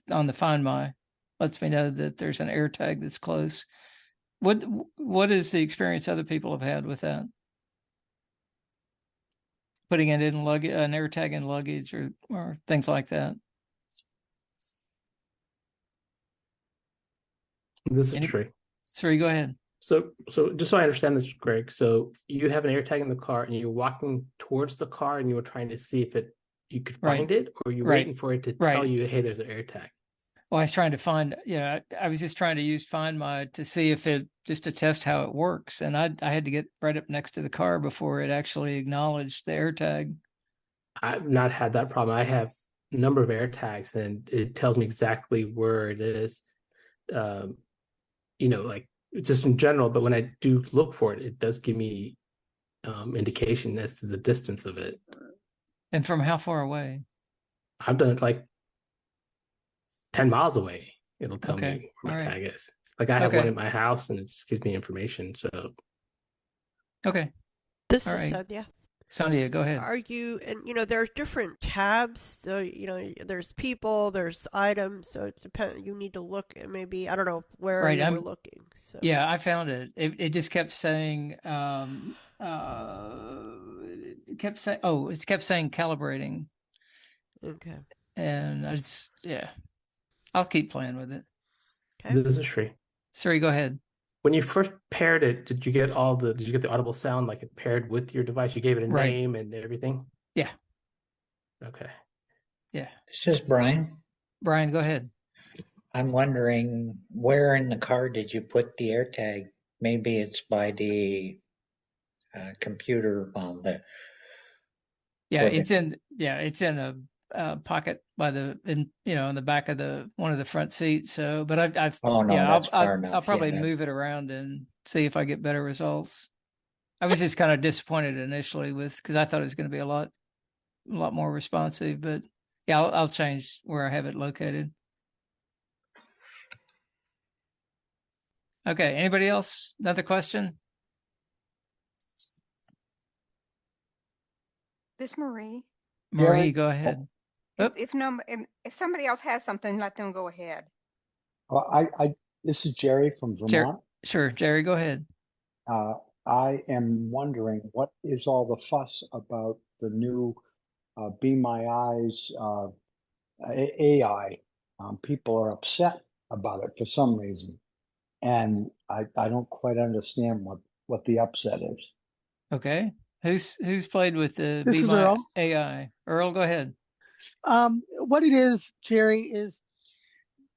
on the Find My, lets me know that there's an AirTag that's close. What is the experience other people have had with that? Putting it in luggage, an AirTag in luggage, or things like that. This is Trey. Sri, go ahead. So just so I understand this, Greg, so you have an AirTag in the car and you're walking towards the car and you were trying to see if you could find it, or you're waiting for it to tell you, hey, there's an AirTag. Well, I was trying to find, I was just trying to use Find My to see if just to test how it works. And I had to get right up next to the car before it actually acknowledged the AirTag. I've not had that problem. I have a number of AirTags and it tells me exactly where it is. Like just in general, but when I do look for it, it does give me indication as to the distance of it. And from how far away? I've done it like 10 miles away. It'll tell me where my tag is. Like I have one at my house and it just gives me information. So okay. This is Sandhya. Sandhya, go ahead. Are you, and there are different tabs. So, there's people, there's items. So it depends. You need to look at maybe, I don't know where you were looking. So. Yeah, I found it. It just kept saying, it kept saying calibrating. Okay. And I'll keep playing with it. Okay. This is Sri. Sri, go ahead. When you first paired it, did you get the audible sound like it paired with your device? You gave it a name and everything? Yeah. Okay. Yeah. This is Brian. Brian, go ahead. I'm wondering, where in the car did you put the AirTag? Maybe it's by the computer. It's in a pocket in the back of one of the front seats. So, but I'll probably move it around and see if I get better results. I was just kind of disappointed initially because I thought it was going to be a lot more responsive, but yeah, I'll change where I have it located. Okay. Anybody else? Another question? This Marie. Marie, go ahead. If somebody else has something, let them go ahead. Well, this is Jerry from Vermont. Sure, Jerry, go ahead. I am wondering, what is all the fuss about the new Be My Eyes AI? People are upset about it for some reason, and I don't quite understand what the upset is. Okay, who's played with the This Be is My Earl. AI? Earl, go ahead. What it is, Jerry, is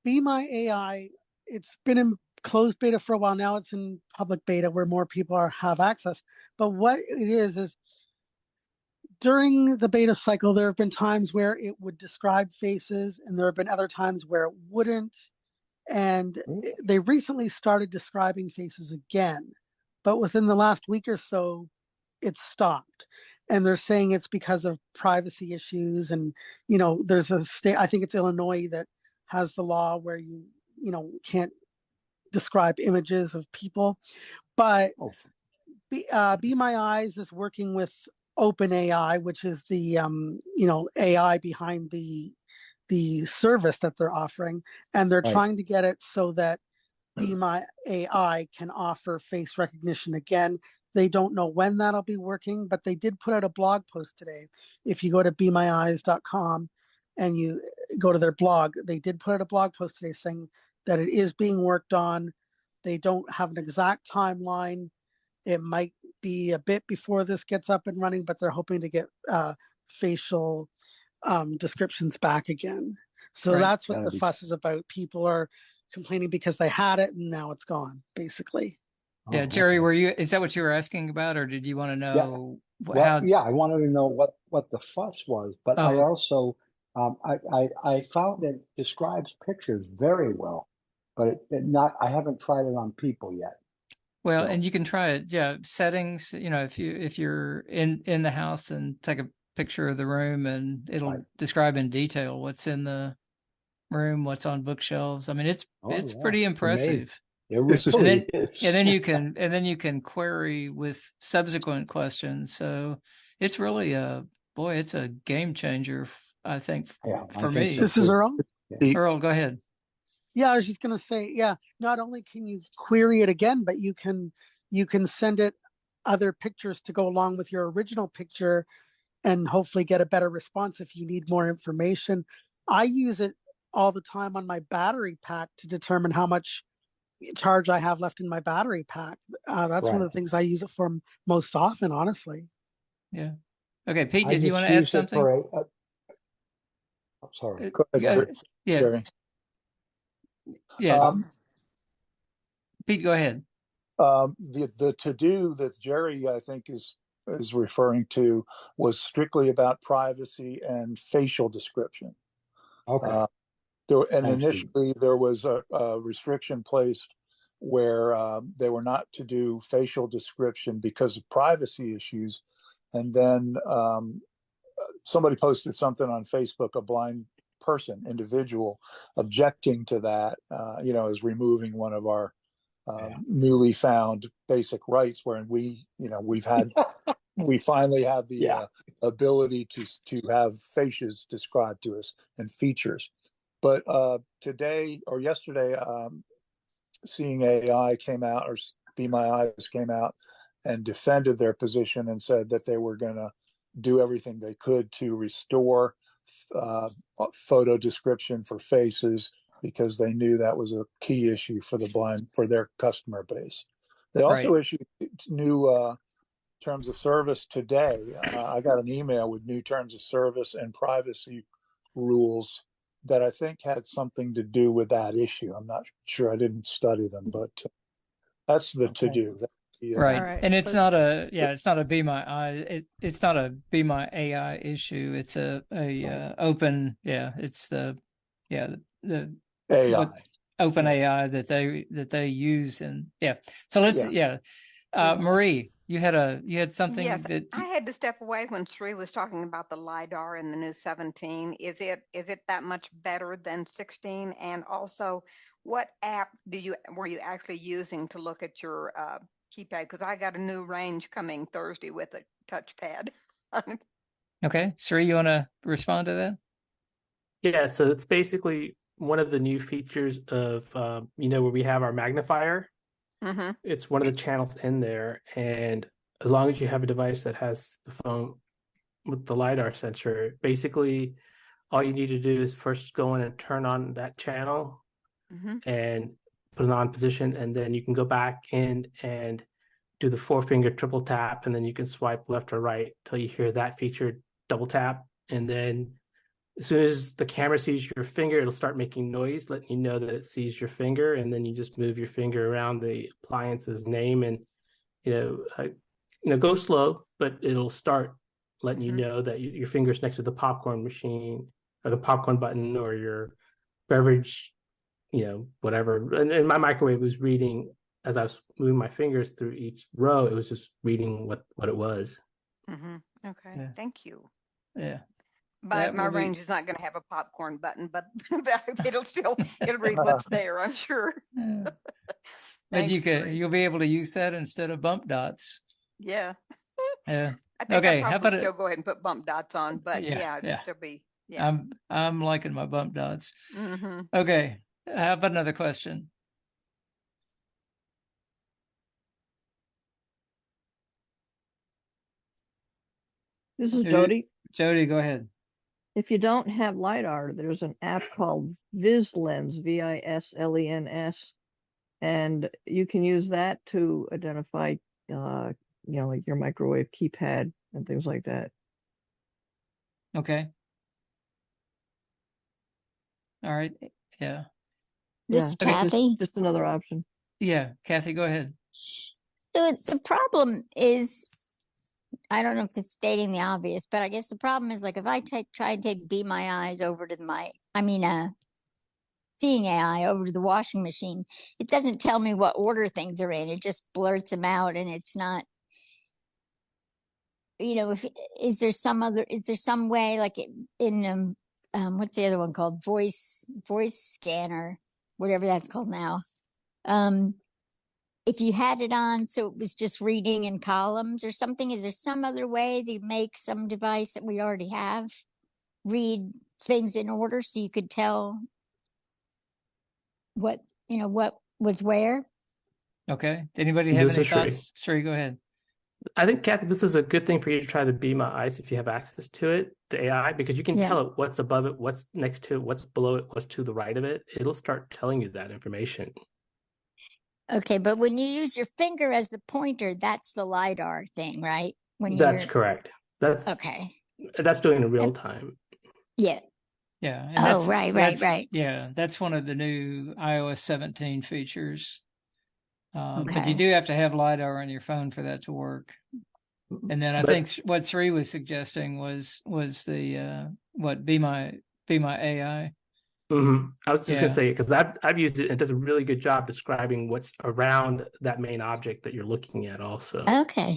Be My AI. It's been in closed beta for a while now. It's in public beta where more people have access. But what it is during the beta cycle, there have been times where it would describe faces, and there have been other times where it wouldn't. And they recently started describing faces again, but within the last week or so, it stopped. And they're saying it's because of privacy issues. And, there's a state, I think it's Illinois, that has the law where you can't describe images of people. But Be My Eyes is working with OpenAI, which is the, AI behind the service that they're offering. And they're trying to get it so that Be My AI can offer face recognition again. They don't know when that'll be working, but they did put out a blog post today. If you go to BeMyEyes.com and you go to their blog, they did put out a blog post today saying that it is being worked on. They don't have an exact timeline. It might be a bit before this gets up and running, but they're hoping to get facial descriptions back again. So Right. that's what That'd the be fuss is about. People are complaining because they had it and now it's gone, basically. Yeah, oh, Jerry, okay. is that what you were asking about, or did you want to Yeah. know Well, yeah, I wanted to know what the fuss was, but I Oh, also I found it describes pictures very well, but I haven't tried it on people yet. well, So and you can try it. Yeah, settings, if you're in the house and take a picture of the room, and it'll right. describe in detail what's in the room, what's on bookshelves. I mean, Oh it's yeah, pretty it's amazing. impressive. It This is And really then is. and then you can query with subsequent questions. So it's really it's a game changer, I think, Yeah, I for think so me. This is too. Earl. the Earl, go ahead. Yeah, I was just gonna say, yeah, not only can you query it again, but you can send it other pictures to go along with your original picture and hopefully get a better response if you need more information. I use it all the time on my battery pack to determine how much charge I have left in my battery pack. That's one Right. of the things I use it for most often, honestly. Yeah. Okay, Pete, I did you want just to add use it something? for I'm sorry. go ahead, Yeah, yeah, Jerry. yeah. Uh, Um, Pete, go ahead. the to do that Jerry I think is referring to was strictly about privacy and facial description. okay. And Thanks, Pete. initially there was a restriction placed where they were not to do facial description because of privacy issues. And then somebody posted something on Facebook, a blind individual, objecting to that, as removing one of our newly found basic rights, where we finally have the Yeah. ability to have faces described to us and features. But today or yesterday, Seeing AI came out, or Be My Eyes came out and defended their position and said that they were going to do everything they could to restore uh, photo description for faces, because they knew that was a key issue for the blind, for their customer base. They also Right. issued new terms of service today. I got an email with new terms of service and privacy rules that I think had something to do with that issue. I'm not sure. I didn't study them, but that's the to Okay. do. All Right. right. And it's Let's not it's not a Be My Eye. It's not a Be My AI issue. It's a Right. open, it's the the AI. what open Yeah. AI that they use. And so let's Yeah. Marie, you had something Yes, that I had to step away when Sri was talking about the LiDAR in the new 17. Is it that much better than 16? And also, what app were you actually using to look at your keypad? Because I got a new range coming Thursday with a touchpad. okay, Sri, you want to respond to that? Yeah, so it's basically one of the new features of where we have our magnifier. Mm-hmm. It's one of the channels in there, and as long as you have a device that has the phone with the LiDAR sensor, basically all you need to do is first go in and turn on that channel Mm-hmm. and put it on position, and then you can go back in and do the 4-finger triple tap, and then you can swipe left or right till you hear that feature double tap, and then as soon as the camera sees your finger, it'll start making noise, letting you know that it sees your finger, and then you just move your finger around the appliance's name, and go slow, but it'll start letting you know that your finger's next to the popcorn machine or the popcorn button or your beverage, whatever. And my microwave was reading as I was moving my fingers through each row. It was just reading what it was. Mm-hmm. Okay, Yeah. thank you. Yeah. But my range is not going to have a popcorn button, but it'll read what's there, I'm sure. But Thanks, Sri. you'll be able to use that instead of bump dots. Yeah. Yeah. I think Okay. I'd How probably about still go ahead and put bump dots on, but yeah. it'd still be, yeah. I'm liking my bump dots. Mm-hmm. Okay. How about another question? This is Jody. Jody, go ahead. If you don't have LiDAR, there's an app called VisLens, VISLENS, and you can use that to identify like your microwave keypad and things like that. Okay. All right. Yeah. This is Yeah, Kathy. just another option. Yeah, Kathy, go ahead. So the problem is, I don't know if it's stating the obvious, but I guess the problem is like if I try and take Be My Eyes over to Seeing AI over to the washing machine, it doesn't tell me what order things are in. It just blurts them out, and it's not. Is there some way like in what's the other one called? Voice scanner, whatever that's called now. If you had it on so it was just reading in columns or something, is there some other way to make some device that we already have read things in order so you could tell what was where? Okay. Anybody have This any is Sri. thoughts? Sri, go ahead. I think, Kathy, this is a good thing for you to try the Be My Eyes if you have access to it, the AI, because you can tell it what's above it, what's next to it, what's below it, what's to the right of it. It'll start telling you that information. Okay, but when you use your finger as the pointer, that's the LiDAR thing, right? That's correct. That's okay. That's doing it in real time. Yeah. Yeah. And right. Yeah, that's one of the new iOS 17 features. But you Okay. do have to have LiDAR on your phone for that to work. And then I think what Sri was suggesting was the Be My AI. Mm-hmm. I was just gonna say, because I've used it, and it does a really good job describing what's around that main object that you're looking at also. Okay.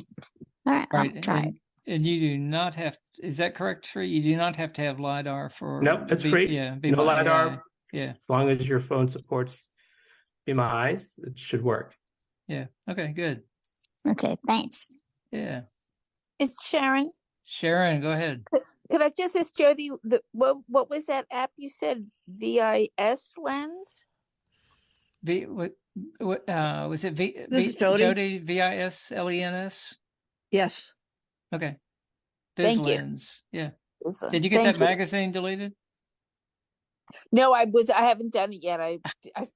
All right. Right. I'll try it. And you do not have, is that correct, Sri? You do not have to have LiDAR for Nope, it's free. Be No My LiDAR. AI. Yeah. As long as your phone supports Be My Eyes, it should work. Yeah. Okay, good. Okay, thanks. Yeah. It's Sharon. Sharon, go ahead. Could I just ask Jody, what was that app you said? VIS Lens? What was it? This is Jody. Jody, VISLENS? Yes. Okay. Thank you. BizLens. Yeah. BizLens. Did you get Thank that magazine deleted? No, I haven't done it yet. I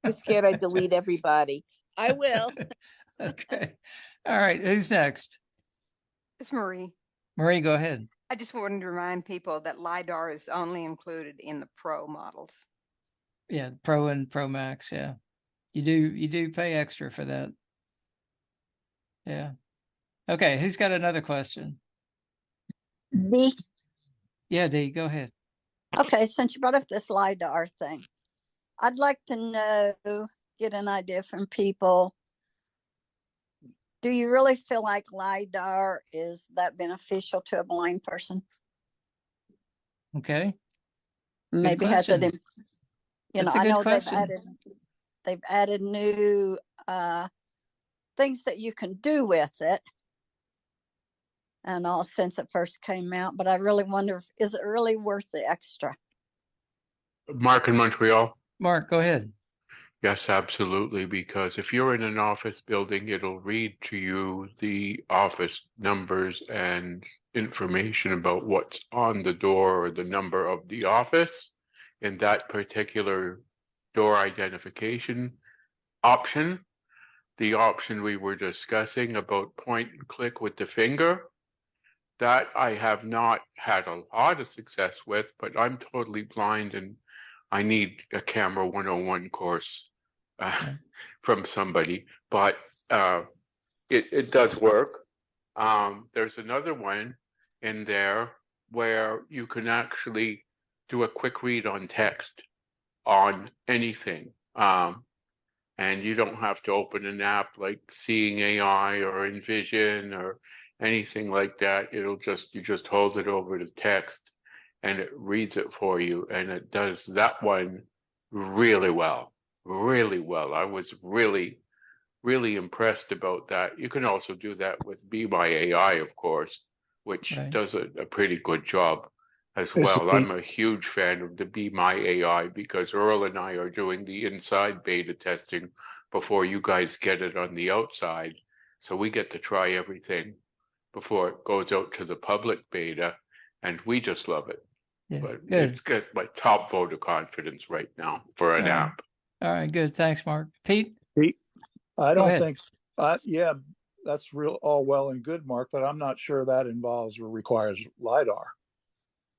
was scared I'd delete everybody. I will. Okay. All right. Who's next? It's Marie. Marie, go ahead. I just wanted to remind people that LiDAR is only included in the Pro models. Yeah, Pro and Pro Max. Yeah, you do pay extra for that. Yeah. Okay. Who's got another question? D. Yeah, D. Go ahead. Okay, since you brought up this LiDAR thing, I'd like to get an idea from people. Do you really feel like LiDAR is that beneficial to a blind person? Okay. Maybe has it in, I know question. they've added new things that you can do with it, and all since it first came out, but I really wonder, is it really worth the extra? Mark in Montreal. Mark, go ahead. Yes, absolutely. Because if you're in an office building, it'll read to you the office numbers and information about what's on the door or the number of the office in that particular door identification option. The option we were discussing about point and click with the finger, that I have not had a lot of success with, but I'm totally blind and I need a camera 101 course from somebody, but it does work. There's another one in there where you can actually do a quick read on text on anything. And you don't have to open an app like Seeing AI or Envision or anything like that. You just hold it over to text and it reads it for you, and it does that one really well. Really well. I was really impressed about that. You can also do that with Be My AI, of course, which does a pretty good job as well. I'm a huge fan of the Be My AI because Earl and I are doing the inside beta testing before you guys get it on the outside. So we get to try everything before it goes out to the public beta, and we just love it. Yeah, but good. It's got my top vote of confidence right now for an app. All right, good. Thanks, Mark. Pete? I Go don't ahead. think, yeah, that's real all well and good, Mark, but I'm not sure that involves or requires LiDAR.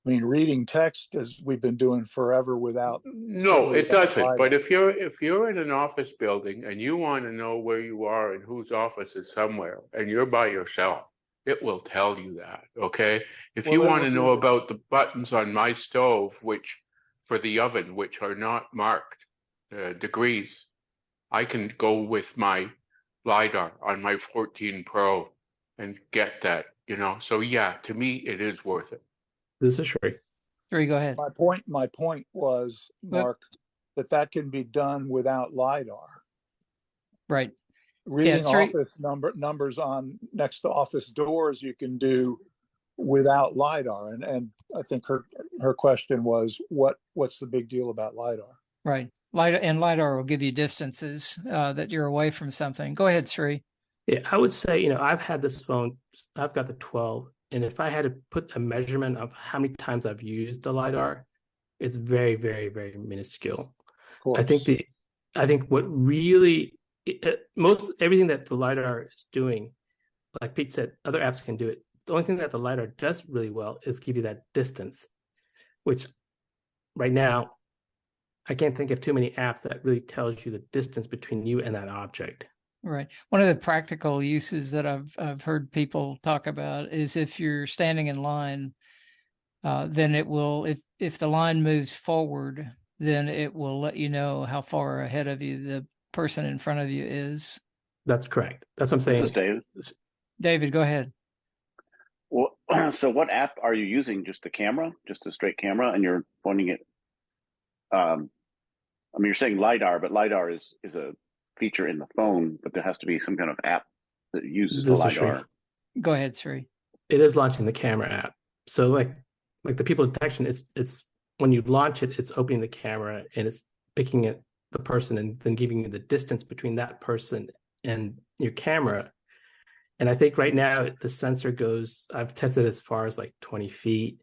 I mean, reading text as we've been doing forever without. No, it doesn't. LiDAR. But if you're in an office building and you want to know where you are and whose office is somewhere, and you're by yourself, it will tell you that. Okay. If you Well, it want would to be know about the buttons on my stove, which for the oven, which are not marked degrees, I can go with my LiDAR on my 14 Pro and get that, you know. So yeah, to me, it is worth it. This is Shrey. Shrey, go ahead. My point was, Mark, that can be done without LiDAR. Right. Reading office numbers on next to office doors you can do without LiDAR. And I think her question was, what's the big deal about LiDAR? Right. LiDAR will give you distances that you're away from something. Go ahead, Sri. Yeah, I would say, I've had this phone, I've got the 12, and if I had to put a measurement of how many times I've used the LiDAR, it's very, very, very minuscule. I think what really everything that the LiDAR is doing, like Pete said, other apps can do it. The only thing that the LiDAR does really well is give you that distance, which right now I can't think of too many apps that really tells you the distance between you and that object. Right. One of the practical uses that I've heard people talk about is if you're standing in line, then it will, if the line moves forward, then it will let you know how far ahead of you the person in front of you is. That's correct. That's what I'm saying. This is David. David, go ahead. Well, so what app are you using? Just the camera, just a straight camera, and you're pointing it. I mean, you're saying LiDAR, but LiDAR is a feature in the phone, but there has to be some kind of app that uses the LiDAR. Go ahead, Sri. It is launching the camera app. So like the people detection, it's when you launch it, it's opening the camera and it's picking it the person and then giving you the distance between that person and your camera. And I think right now the sensor goes, I've tested as far as like 20 feet.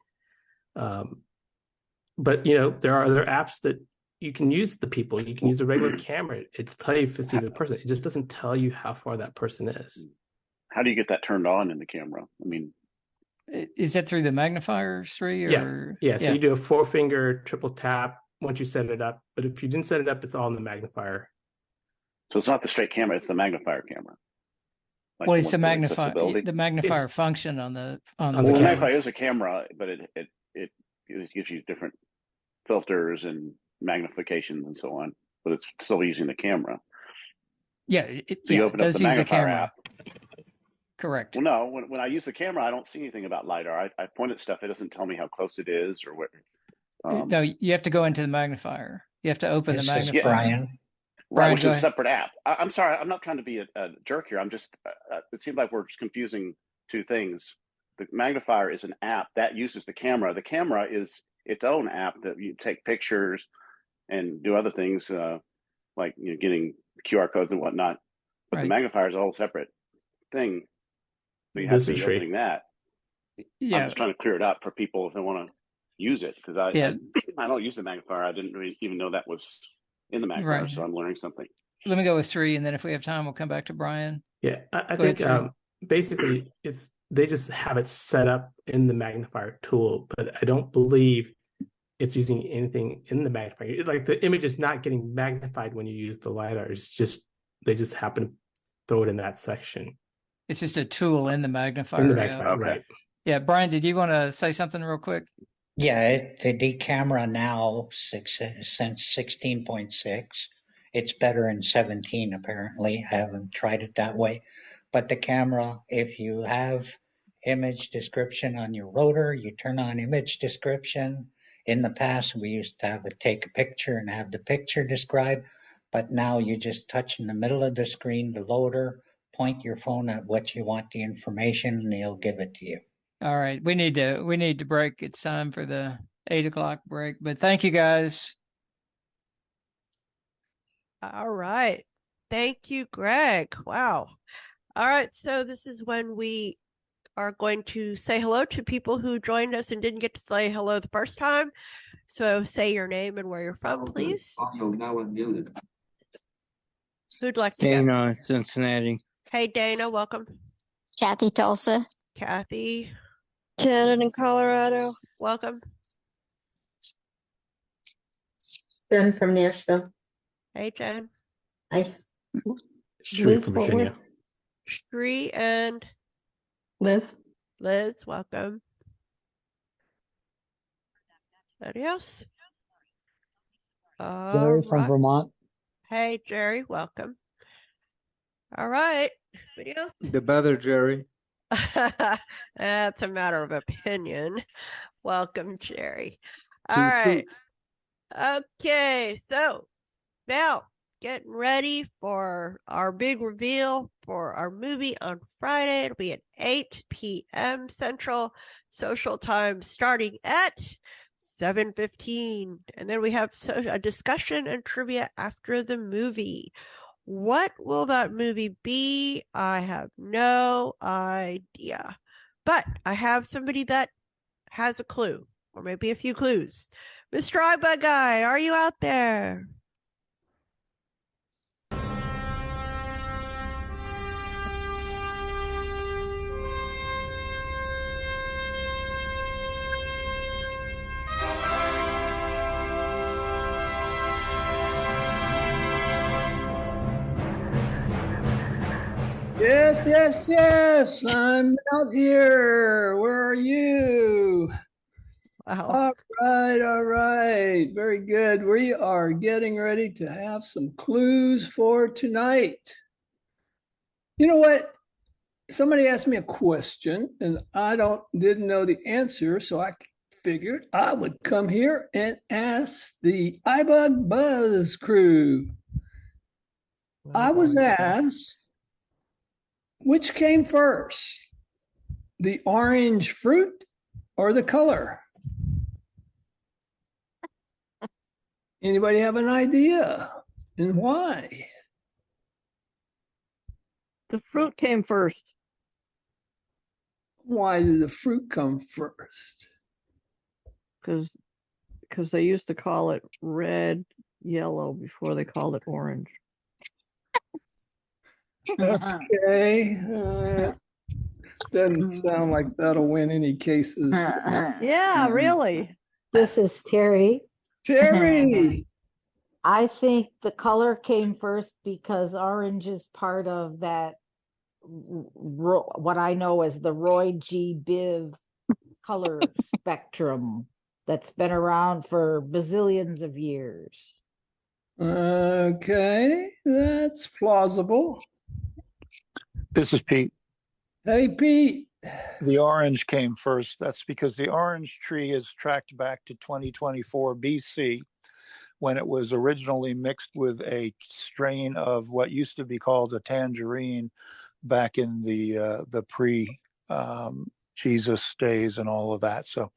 But there are other apps that you can use the people. You can use a regular camera. It'll tell you if it sees a person. It just doesn't tell you how far that person is. How do you get that turned on in the camera? I mean, is that through the magnifier, Sri? Yeah. So you do a 4-finger triple tap once you set it up. But if you didn't set it up, it's all in the magnifier. So it's not the straight camera; it's the magnifier camera. Like well, it's the magnifier function on the camera. The magnifier is a camera, but it gives you different filters and magnifications and so on, but it's still using the camera. Yeah, you open up the magnifier app. Correct. Well, no, when I use the camera, I don't see anything about LiDAR. I point at stuff; it doesn't tell me how close it is or what. No, you have to go into the magnifier. You have to open the magnifier. Brian. Right, which is a separate app. I'm sorry, I'm not trying to be a jerk here. I'm just, it seems like we're just confusing two things. The magnifier is an app that uses the camera. The camera is its own app that you take pictures and do other things like getting QR codes and whatnot. But the magnifier is a whole separate thing. So you have to be opening that. Yeah. I'm just trying to clear it up for people if they want to use it because I don't use the magnifier. I didn't really even know that was in the magnifier, so I'm learning something. Let me go with 3, and then if we have time, we'll come back to Brian. Yeah, I think basically they just have it set up in the magnifier tool, but I don't believe it's using anything in the magnifier. Like the image is not getting magnified when you use the LiDAR. It's just they just happen to throw it in that section. It's just a tool in the magnifier. In the magnifier, right? Yeah, Brian, did you want to say something real quick? Yeah, the camera now since 16.6, it's better in 17 apparently. I haven't tried it that way, but the camera, if you have image description on your rotor, you turn on image description. In the past, we used to have it take a picture and have the picture described, but now you just touch in the middle of the screen, the loader, point your phone at what you want the information, and he'll give it to you. All right, we need to break. It's time for the 8:00 break. But thank you, guys. All right, thank you, Greg. Wow. All right, so this is when we are going to say hello to people who joined us and didn't get to say hello the first time. So say your name and where you're from, please. Audio now unmuted. Who'd like to Dana, Cincinnati. Hey, Dana, welcome. Kathy Tulsa. Kathy. Janet in Colorado. Welcome. Jen from Nashville. Hey, Jen. Hi. Shree from Virginia. Shree and Liz. Liz, welcome. Anybody else? Jerry from Vermont. Hey, Jerry, welcome. All right. Anybody else? The better, Jerry. That's a matter of opinion. Welcome, Jerry. All Toot right. toot. Okay, so now getting ready for our big reveal for our movie on Friday. It'll be at 8 p.m. Central Social Time, starting at 7:15, and then we have a discussion and trivia after the movie. What will that movie be? I have no idea, but I have somebody that has a clue, or maybe a few clues. Mr. iBUG Guy, are you out there? Yes, yes, yes. I'm out here. Where are you? Wow. All right. Very good. We are getting ready to have some clues for tonight. You know what? Somebody asked me a question and I didn't know the answer, so I figured I would come here and ask the iBUG Buzz crew. I was asked, which came first, the orange fruit or the color? Anybody have an idea? And why? The fruit came first. Why did the fruit come first? Because they used to call it red, yellow before they called it orange. Okay. Doesn't sound like that'll win any cases. Yeah, really. This is Terry. Terry! I think the color came first because orange is part of that, what I know as the Roy G. Biv color spectrum that's been around for bazillions of years. Okay, that's plausible. This is Pete. Hey, Pete. The orange came first. That's because the orange tree is tracked back to 2024 BC, when it was originally mixed with a strain of what used to be called a tangerine back in the pre Jesus days and all of that. So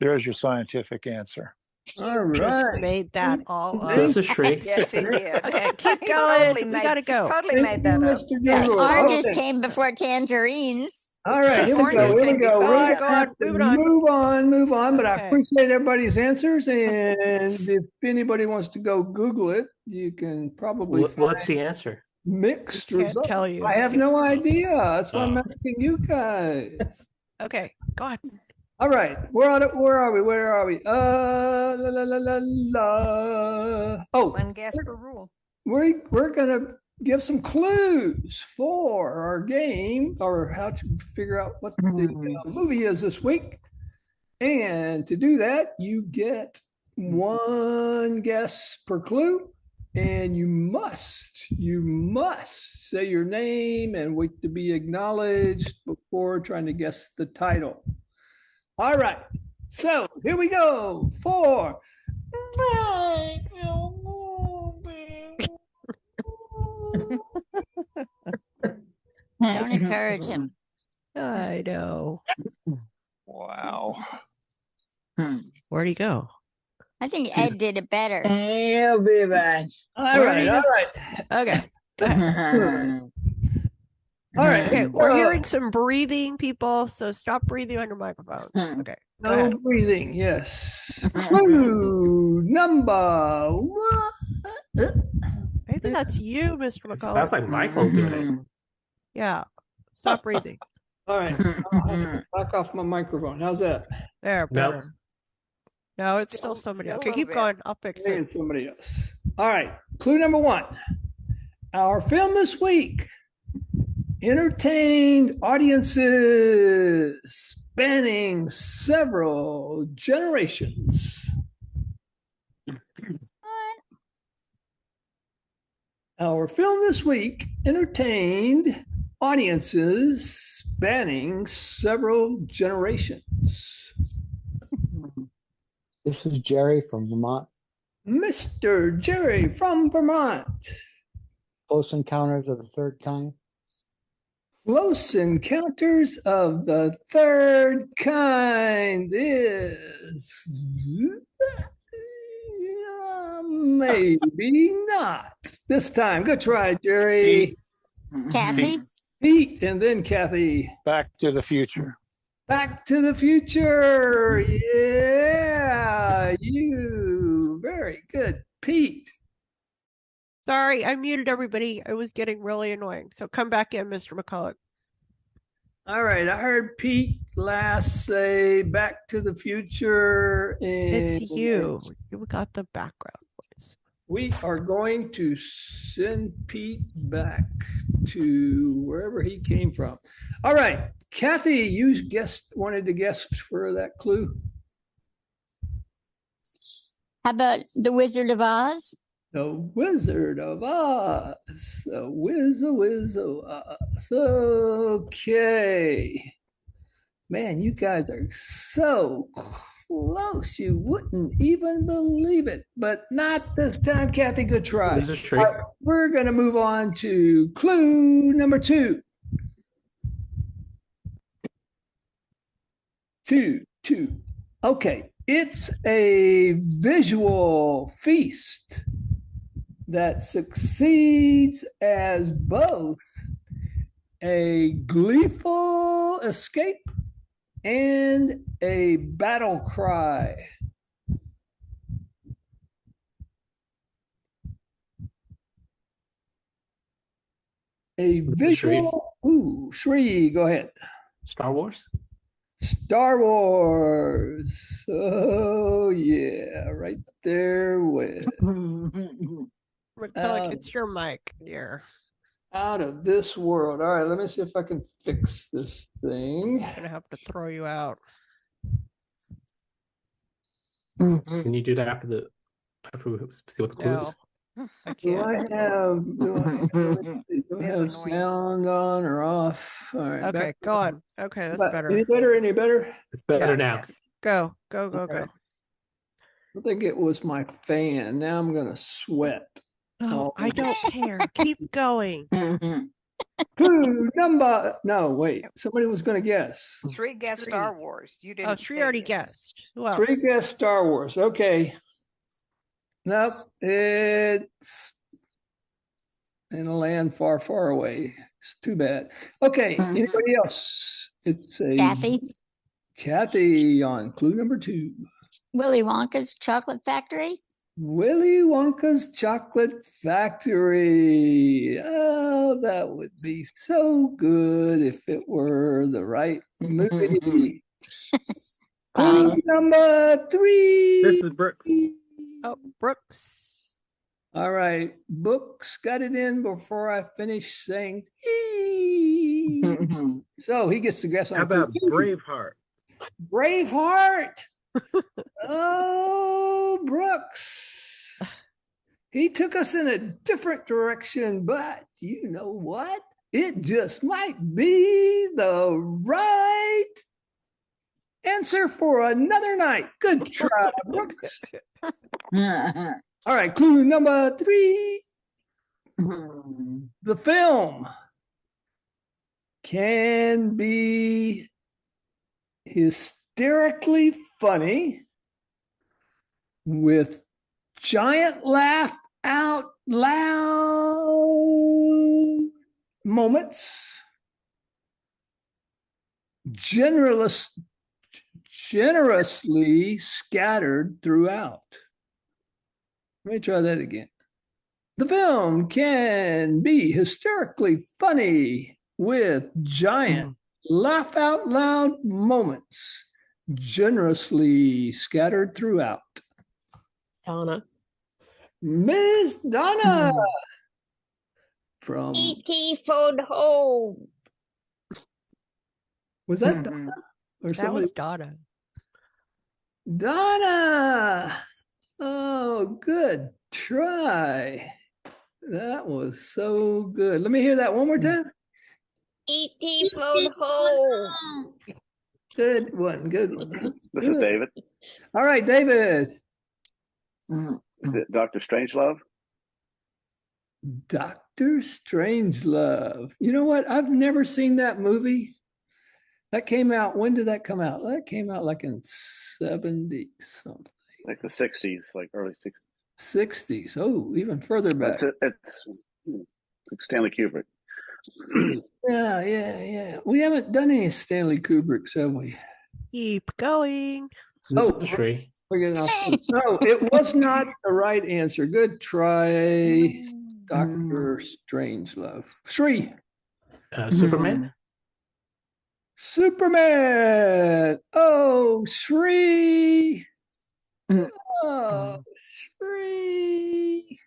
there's your scientific answer. All right. Just made that all up. This is Shriek. Yes, he did. Okay, keep He going. totally We made- gotta go. Totally made that up. Yes, oranges Okay. came before tangerines. All right, here we go. Oranges Here we came go. before. We're Go on, gonna go on, have to move on. But I Okay. appreciate everybody's answers. And if anybody wants to go Google it, you can probably What's find the answer? mixed Can't results. tell you. I have no idea. That's why I'm Oh. asking you guys. Okay, go on. All right, where are we? La la la la la. Oh, One guess per rule. we're gonna give some clues for our game, or how to figure out what the movie is this week. And to do that, you get one guess per clue, and you must say your name and wait to be acknowledged before trying to guess the title. All right, so here we go for Don't encourage him. I know. Wow. Where'd he go? I think Ed did it better. He'll be back. All right. Okay. Go ahead. All right. Okay, we're hearing some breathing, people, so stop breathing on your microphones. Okay. Go No ahead. breathing, yes. Clue number one. Maybe that's you, Mr. McCullough. Sounds like Michael doing it. Yeah. Stop breathing. All right. I'll have to back off my microphone. How's that? There, better. No, it's still somebody else. Okay, keep going. I'll fix it. It's somebody else. All right. Clue number 1. Our film this week entertained audiences spanning several generations. Our film this week entertained audiences spanning several generations. This is Jerry from Vermont. Mr. Jerry from Vermont. Close Encounters of the Third Kind. Close Encounters of the Third Kind is maybe not this time. Good try, Jerry. Kathy? Pete, and then Kathy. Back to the Future. Back to the Future. Yeah, you. Very good, Pete. Sorry, I muted everybody. It was getting really annoying. So come back in, Mr. McCulloch. All right, I heard Pete last say Back to the Future. And it's you. You got the background voice. We are going to send Pete back to wherever he came from. All right, Kathy, you wanted to guess for that clue. How about The Wizard of Oz? The Wizard of Oz. The Wiz of Oz. Okay. Man, you guys are so close. You wouldn't even believe it. But not this time, Kathy. Good try. Right, we're going to move on to clue number 2. Two. Okay. It's a visual feast that succeeds as both a gleeful escape and a battle cry. A visual. Ooh, Shree, go ahead. Star Wars? Star Wars. Oh, yeah, right there with. McCulloch, it's your mic, dear. Out of this world. All right, let me see if I can fix this thing. I'm gonna have to throw you out. Can you do that after we see what the clue is? I can't. Do I have sound on or off? All right. Okay, go on. Okay, that's better. Any better? Any better? It's better now. Go. I think it was my fan. Now I'm gonna sweat. Oh, I don't care. Keep going. Clue number. No, wait. Somebody was going to guess. Shree guessed Star Wars. You didn't. Oh, Shree already guessed. Who else? Shree guessed Star Wars. Okay. Nope. It's in a land far, far away. It's too bad. Okay. Anybody else? It's a Kathy on clue number 2. Willy Wonka's Chocolate Factory. Willy Wonka's Chocolate Factory. Oh, that would be so good if it were the right movie. Clue number 3. This is Brooks. Oh, Brooks. All right. Brooks got it in before I finished saying. So he gets to guess on. How about Braveheart? Braveheart. Oh, Brooks. He took us in a different direction, but you know what? It just might be the right answer for another night. Good try, Brooks. All right, clue number 3. The film can be hysterically funny with giant laugh out loud moments, generously scattered throughout. Let me try that again. The film can be hysterically funny with giant laugh out loud moments generously scattered throughout? Donna. Miss Donna from E.T. phone home. Was that Donna or That somebody? was Donna. Donna. Oh, good try. That was so good. Let me hear that one more time. E.T. phone home. Good one. Good one. This is David. All right, David. Is it Dr. Strangelove? Dr. Strangelove. You know what? I've never seen that movie. That came out. When did that come out? That came out like in 70 something. Like the 60s, like early 60s. 60s. Oh, even further back. It's Stanley Kubrick. Yeah. We haven't done any Stanley Kubricks, have we? Keep going. We're getting off. No, it was not the right answer. Good try, Dr. Strangelove. Shri. Superman. Superman. Oh, Shri. Oh, Shri.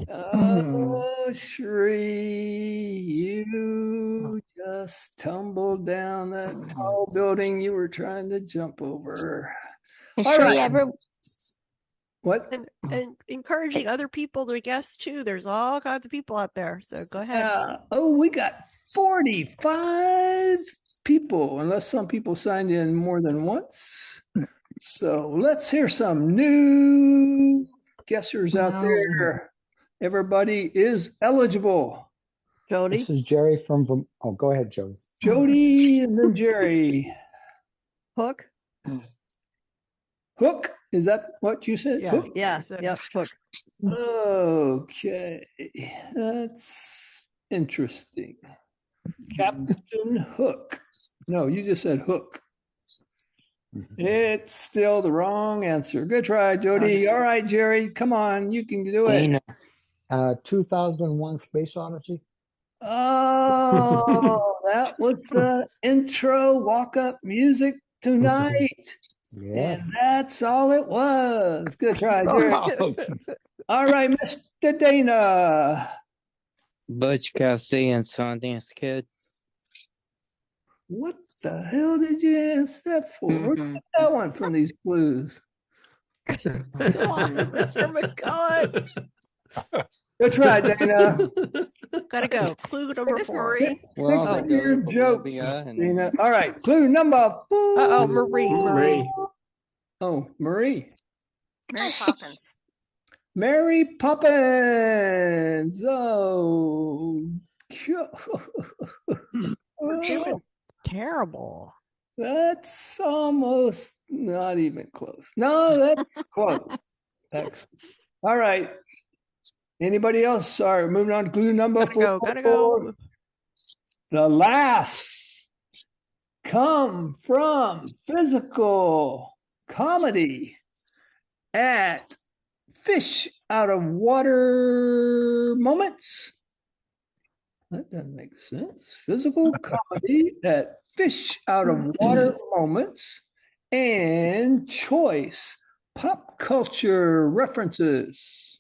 Oh, Shri. You just tumbled down that tall building you were trying to jump over. Has All Shri right. ever? What? And encouraging other people to guess too. There's all kinds of people out there. So go ahead. We got 45 people, unless some people signed in more than once. So let's hear some new guessers out there. Everybody is eligible. Jody? This is Jerry from oh, go ahead, Jody. Jody and then Jerry. Hook? Hook? Is that what you said? Yeah. Hook? Yeah, Hook. Okay. That's interesting. Captain Hook. No, you just said Hook. It's still the wrong answer. Good try, Jody. All right, Jerry, come on. You can do it. 2001 Space Odyssey. Oh, that was the intro walk-up music tonight. Yes. And that's all it was. Good try, Jerry. All right, Mr. Dana. Butch Cassidy and Sundance Kid. What the hell did you answer that for? Where'd you get that one from these clues? Come on, Mr. McCullough. Good try, Dana. Gotta go. Clue number 4. Marie. Well, Fix your joke, Dana. All right, clue number 4. Marie. Oh, Marie. Mary Poppins. Mary Poppins. Oh. Doing terrible. That's almost not even close. No, that's close. Excellent. All right. Anybody else? Sorry, moving on to clue number 4. Gotta go. The laughs come from physical comedy at fish out of water moments. That doesn't make sense. Physical comedy at fish out of water moments and choice pop culture references.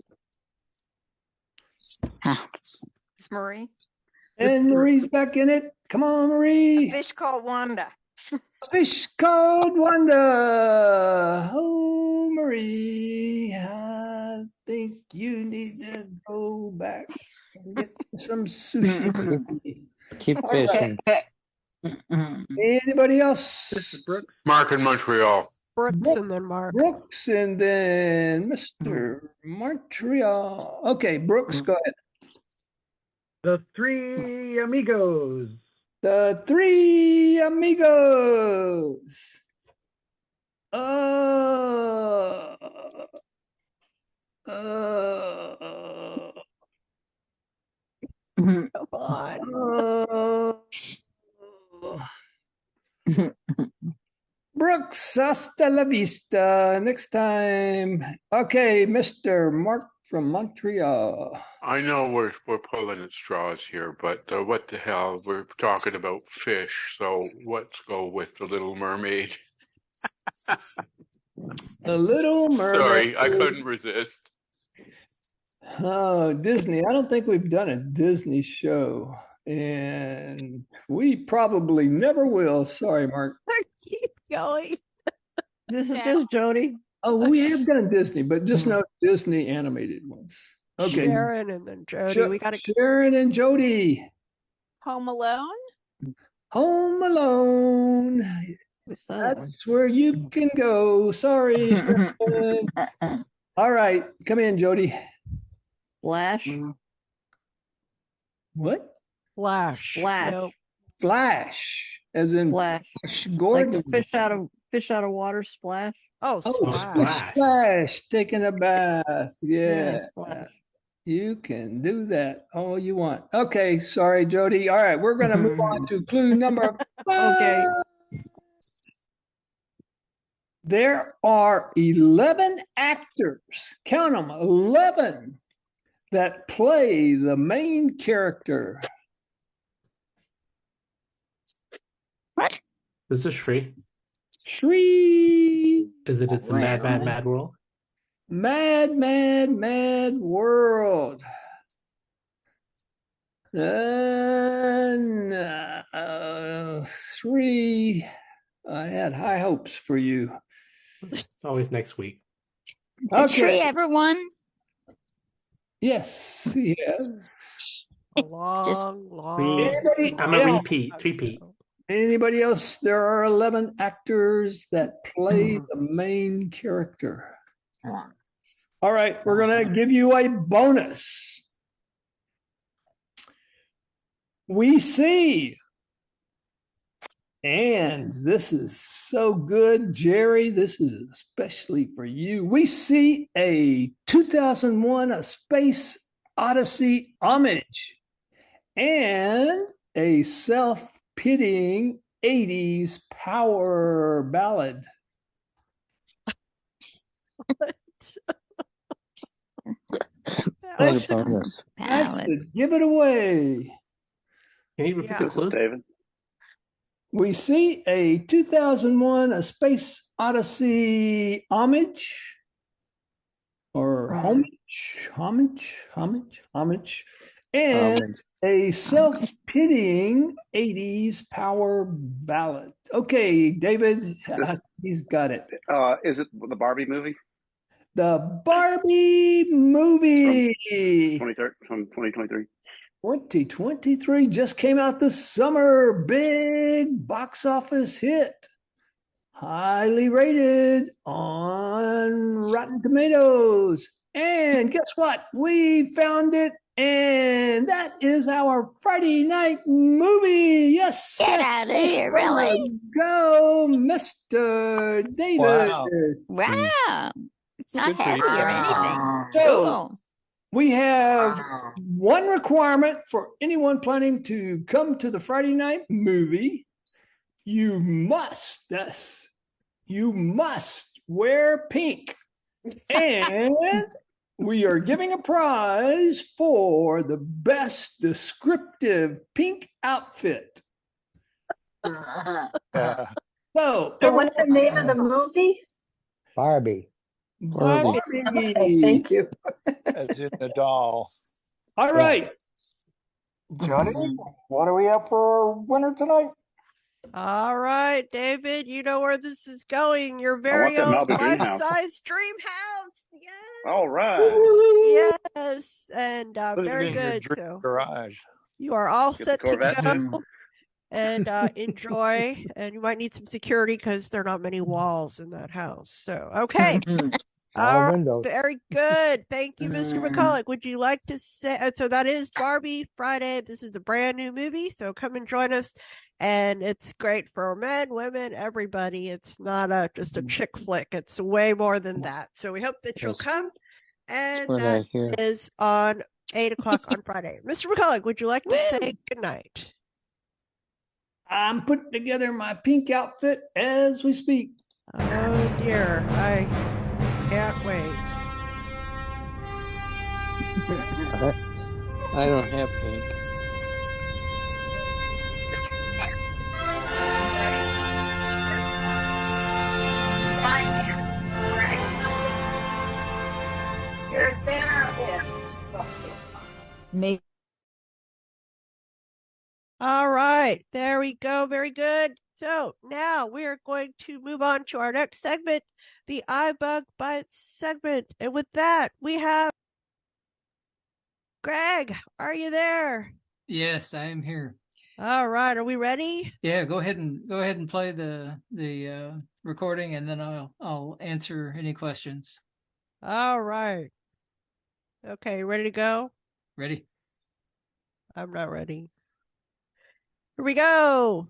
It's Marie. And Marie's back in it. Come on, Marie. A fish called Wanda. A fish called Wanda. Oh, Marie, I think you need to go back and get some sushi. Keep fishing. Anybody else? Mark in Montreal. Brooks and then Mark. Brooks and then Mr. Montreal. Okay, Brooks, go ahead. The Three Amigos. The Three Amigos. Come on. Brooks, hasta la vista. Next time. Okay, Mr. Mark from Montreal. I know we're pulling at straws here, but what the hell? We're talking about fish, so let's go with the Little Mermaid. The Little Mermaid. Sorry, I couldn't resist. Oh, Disney. I don't think we've done a Disney show, and we probably never will. Sorry, Mark. Keep going. This is Jody. Oh, we have done Disney, but just no Disney animated ones. Okay. Sharon and then Jody. We got to Sharon and Jody. Home Alone. Home Alone. That's where you can go. Sorry, Sharon. All right, come in, Jody. Flash. What? Flash. Flash. Nope. Flash, as in Flash. Gordon. Like the fish out of water splash. Oh, Splash. Splash, taking a bath. Yeah. Splash. You can do that all you want. Okay, sorry, Jody. All right, we're going to move on to clue number 5. Okay. There are 11 actors, count them, 11, that play the main character. What? This is Shri. Shri. Is it? It's a mad, mad, mad world. Mad, mad, mad world. And 3. I had high hopes for you. It's always next week. Has Shri ever won? Yes, he has. Long. I'm a repeat. Anybody else? There are 11 actors that play the main character. All right, we're going to give you a bonus. We see, and this is so good, Jerry, this is especially for you. We see a 2001 A Space Odyssey homage and a self-pitying 80s power ballad. What a bonus. That's it. Give it away. Can you repeat the clue? David. We see a 2001 A Space Odyssey homage or homage, and a self-pitying 80s power ballad. Okay, David, he's got it. Is it the Barbie movie? The Barbie movie. From 2023. 2023 just came out this summer. Big box office hit. Highly rated on Rotten Tomatoes. And guess what? We found it. And that is our Friday night movie. Yes. Get out of here, really? Go, Mr. David. Wow. It's not heavy or anything. So, Cool. we have one requirement for anyone planning to come to the Friday night movie. You must wear pink. And we are giving a prize for the best descriptive pink outfit. So, what's the name of the movie? Barbie. Barbie. Thank you. As in the doll. All right. Johnny, what do we have for our winner tonight? All right, David, you know where this is going. Your very own life-size dream house. Yes. All right. Yes, and very good. So garage. you are all Get set the Corvette to go too. and enjoy. And you might need some security because there are not many walls in that house. So okay. All right, windows. very good. Thank you, Mr. McCulloch. Would you like to say? So that is Barbie Friday. This is a brand new movie. So come and join us. And it's great for men, women, everybody. It's not just a chick flick. It's way more than that. So we hope that you'll come. And that is on 8:00 on Friday. Mr. McCulloch, would you like to say goodnight? I'm putting together my pink outfit as we speak. Oh dear, I can't wait. I don't have pink. You're a therapist. Maybe. All right, there we go. Very good. So now we are going to move on to our next segment, the iBUG Bites segment. And with that, we have Greg. Are you there? Yes, I am here. All right, are we ready? Yeah, go ahead and play the recording, and then I'll answer any questions. All right. Okay, ready to go? Ready? I'm not ready. Here we go.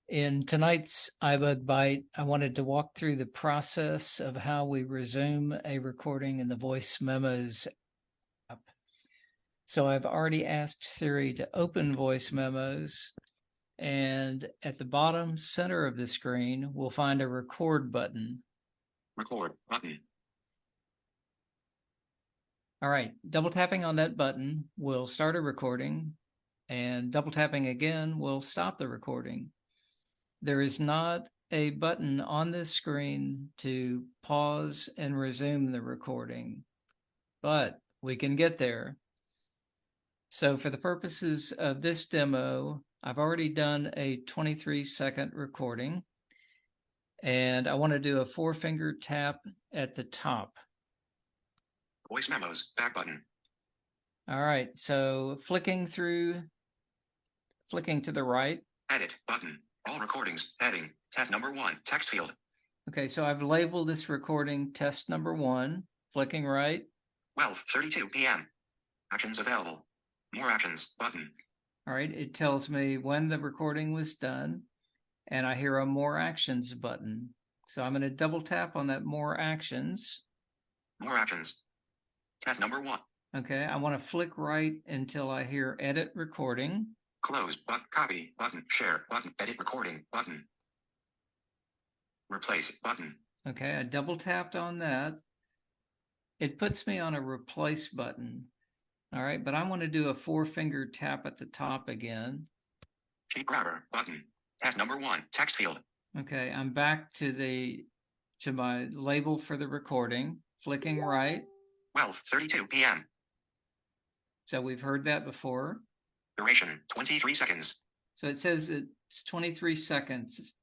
In tonight's iBug Bite, I wanted to walk through the process of how we resume a recording in the voice memos app. So I've already asked Siri to open voice memos, and at the bottom center of the screen, we'll find a record button. Record button. All right, double tapping on that button will start a recording, and double tapping again will stop the recording. There is not a button on this screen to pause and resume the recording, but we can get there. So for the purposes of this demo, I've already done a 23-second recording, and I want to do a 4-finger tap at the top. Voice memos, back button. All right, so flicking to the right. Edit button. All recordings, heading, test number 1, text field. Okay, so I've labeled this recording test number 1, flicking right. 12:32 p.m. Actions available. More actions button. All right, it tells me when the recording was done, and I hear a more actions button. So I'm going to double tap on that more actions. More actions. Test number 1. Okay, I want to flick right until I hear edit recording. Close button, copy button, share button, edit recording button. Replace button. Okay, I double tapped on that. It puts me on a replace button. All right, but I want to do a 4-finger tap at the top again. Sheet grabber button. Test number 1, text field. Okay, I'm back to my label for the recording, flicking right. 12:32 p.m. So we've heard that before. Duration 23 seconds. So it says it's 23 seconds.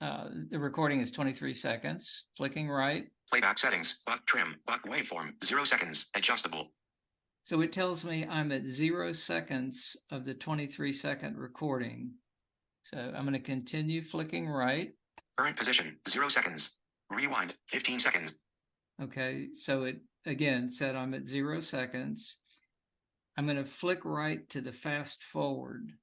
The recording is 23 seconds. Flicking right. Playback settings, but trim, but waveform, 0 seconds, adjustable. So it tells me I'm at 0 seconds of the 23-second recording. So I'm going to continue flicking right. Current position, 0 seconds. Rewind, 15 seconds. Okay, so it again said I'm at 0 seconds. I'm going to flick right to the fast forward.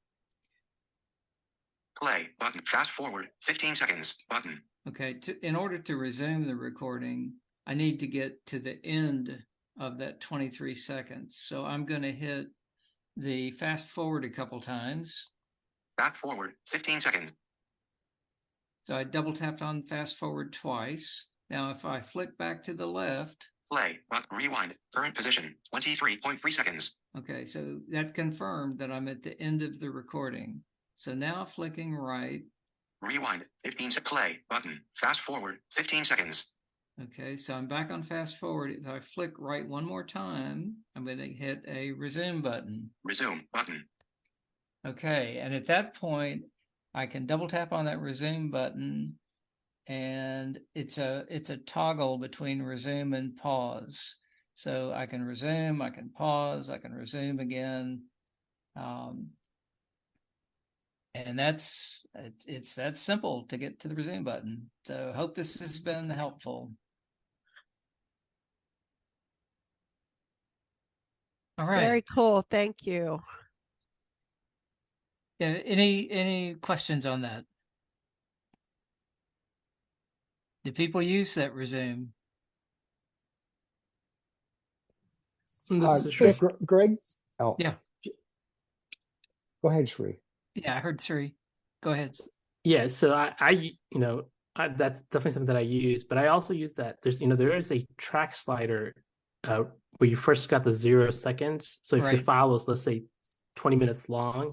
Play button, fast forward, 15 seconds button. Okay, in order to resume the recording, I need to get to the end of that 23 seconds. So I'm going to hit the fast forward a couple times. Fast forward, 15 seconds. So I double tapped on fast forward twice. Now if I flick back to the left. Play, but rewind, current position, 23.3 seconds. Okay, so that confirmed that I'm at the end of the recording. So now flicking right. Rewind, 15 seconds. Play, button, fast forward, 15 seconds. Okay, so I'm back on fast forward. If I flick right one more time, I'm going to hit a resume button. Resume button. Okay, and at that point, I can double tap on that resume button, and it's a toggle between resume and pause. So I can resume, I can pause, I can resume again. And it's that simple to get to the resume button. So hope this has been helpful. All right. Very cool. Thank you. Yeah. Any questions on that? Do people use that resume? Greg? Oh. Yeah. Go ahead, Sri. Yeah, I heard Sri. Go ahead. Yeah, so I That's definitely something that I use, but I also use that. There is a track slider where you first got the 0 seconds. So if your Right. file is, let's say, 20 minutes long,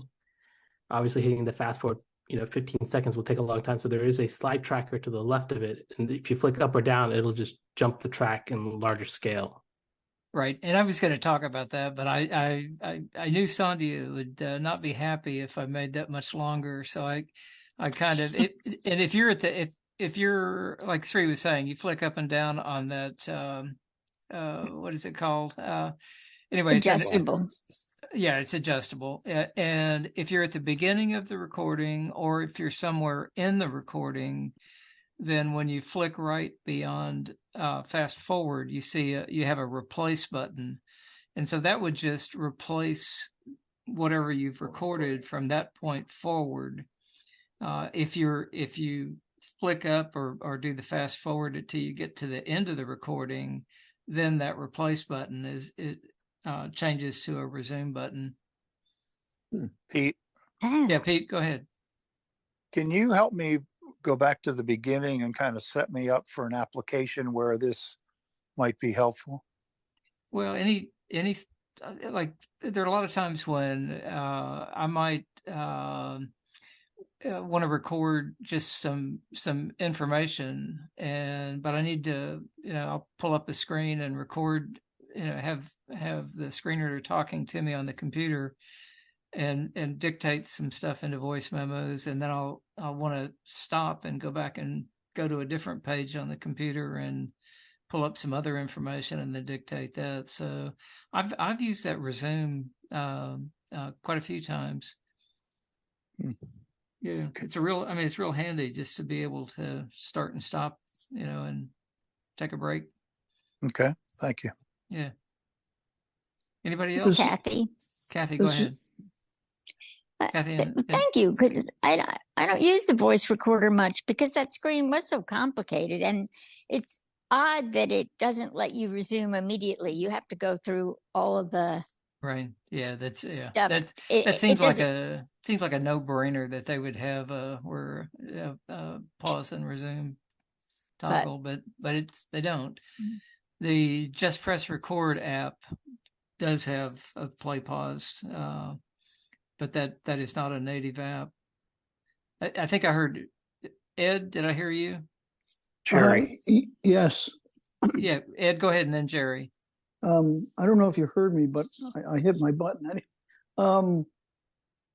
obviously hitting the fast forward, 15 seconds will take a long time. So there is a slide tracker to the left of it, and if you flick up or down, it'll just jump the track in larger scale. Right, and I was going to talk about that, but I knew Sandhya would not be happy if I made that much longer. So I kind of and if you're if you're like Sri was saying, you flick up and down on that what is it called? Anyway, Adjustable. It's adjustable. And if you're at the beginning of the recording, or if you're somewhere in the recording, then when you flick right beyond fast forward, you see you have a replace button, and so that would just replace whatever you've recorded from that point forward. If you flick up or do the fast forward until you get to the end of the recording, then that replace button changes to a resume button. Pete? Yeah, Pete, go ahead. Can you help me go back to the beginning and kind of set me up for an application where this might be helpful? Well, any like there are a lot of times when I might want to record just some information, but I need to I'll pull up a screen and record, have the screen reader talking to me on the computer and dictate some stuff into voice memos, and then I'll want to stop and go back and go to a different page on the computer and pull up some other information and then dictate that. So I've used that resume quite a few times. Yeah, it's real handy just to be able to start and stop, and take a break. Okay, thank you. Yeah. Anybody else? Kathy, go ahead. Kathy, thank you, because I don't use the voice recorder much because that screen was so complicated, and it's odd that it doesn't let you resume immediately. You have to go through all of the right. Yeah, that seems like a no-brainer that they would have where pause and resume toggle, but they don't. The Just Press Record app does have a play pause, but that is not a native app. I think I heard Ed. Did I hear you? Jerry. Yes. Yeah, Ed, go ahead, and then Jerry. I don't know if you heard me, but I hit my button.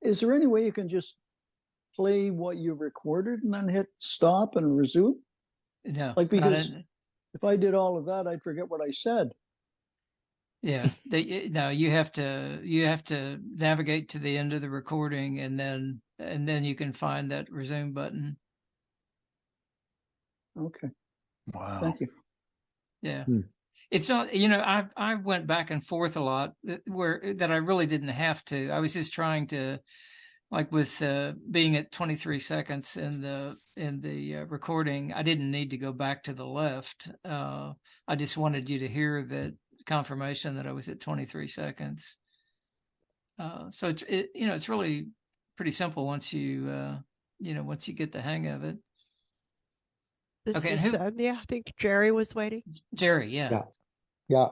Is there any way you can just play what you recorded and then hit stop and resume? No. Because if I did all of that, I'd forget what I said. Yeah. No, you have to navigate to the end of the recording, and then you can find that resume button. Okay. Wow. Thank you. Yeah. It's not, I went back and forth a lot that I really didn't have to. I was just trying to, like with being at 23 seconds in the recording, I didn't need to go back to the left. I just wanted you to hear that confirmation that I was at 23 seconds. So it's really pretty simple once you get the hang of it. This is Sandhya. I think Jerry was waiting. Jerry, yeah. Yeah.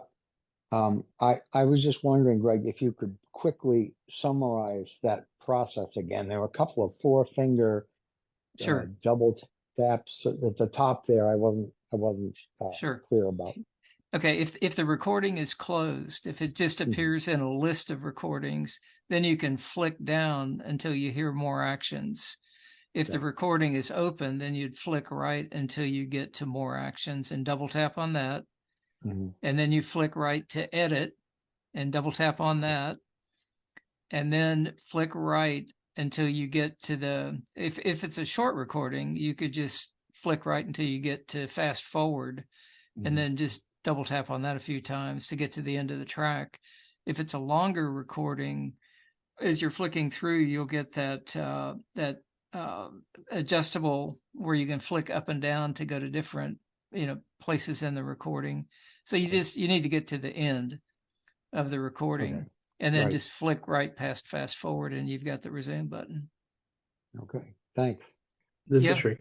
I was just wondering, Greg, if you could quickly summarize that process again. There were a couple of 4-finger double taps at the top there. I wasn't clear about. Okay, if the recording is closed, if it just appears in a list of recordings, then you can flick down until you hear more actions. If the recording is open, then you'd flick right until you get to more actions and double tap on that. And then you flick right to edit and double tap on that. And then flick right until you get to if it's a short recording, you could just flick right until you get to fast forward, and then just double tap on that a few times to get to the end of the track. If it's a longer recording, as you're flicking through, you'll get that adjustable where you can flick up and down to go to different places in the recording. So you need to get to the end of the recording, and then just flick right past fast forward, and you've got the resume button. Okay, thanks. This is Sri.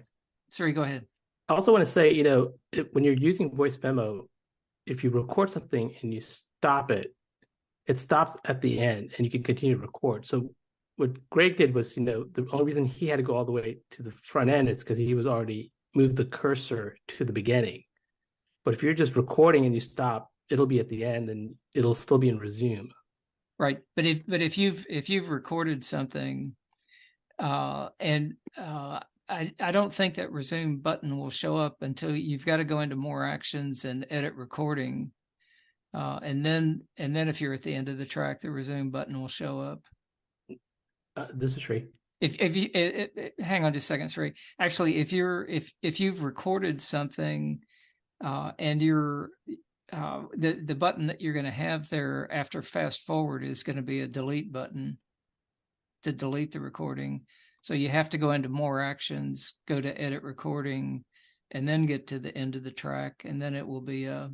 Sri, go ahead. I also want to say, when you're using voice memo, if you record something and you stop it, it stops at the end and you can continue to record. So what Greg did was, the only reason he had to go all the way to the front end is because he was already moved the cursor to the beginning. But if you're just recording and you stop, it'll be at the end and it'll still be in resume. Right. But if you've recorded something, I don't think that resume button will show up until you've got to go into more actions and edit recording. And then if you're at the end of the track, the resume button will show up. This is Sri. If you hang on just a second, Sri. Actually, if you've recorded something, and you're the button that you're going to have there after fast forward is going to be a delete button to delete the recording. So you have to go into more actions, go to edit recording, and then get to the end of the track, and then it will be a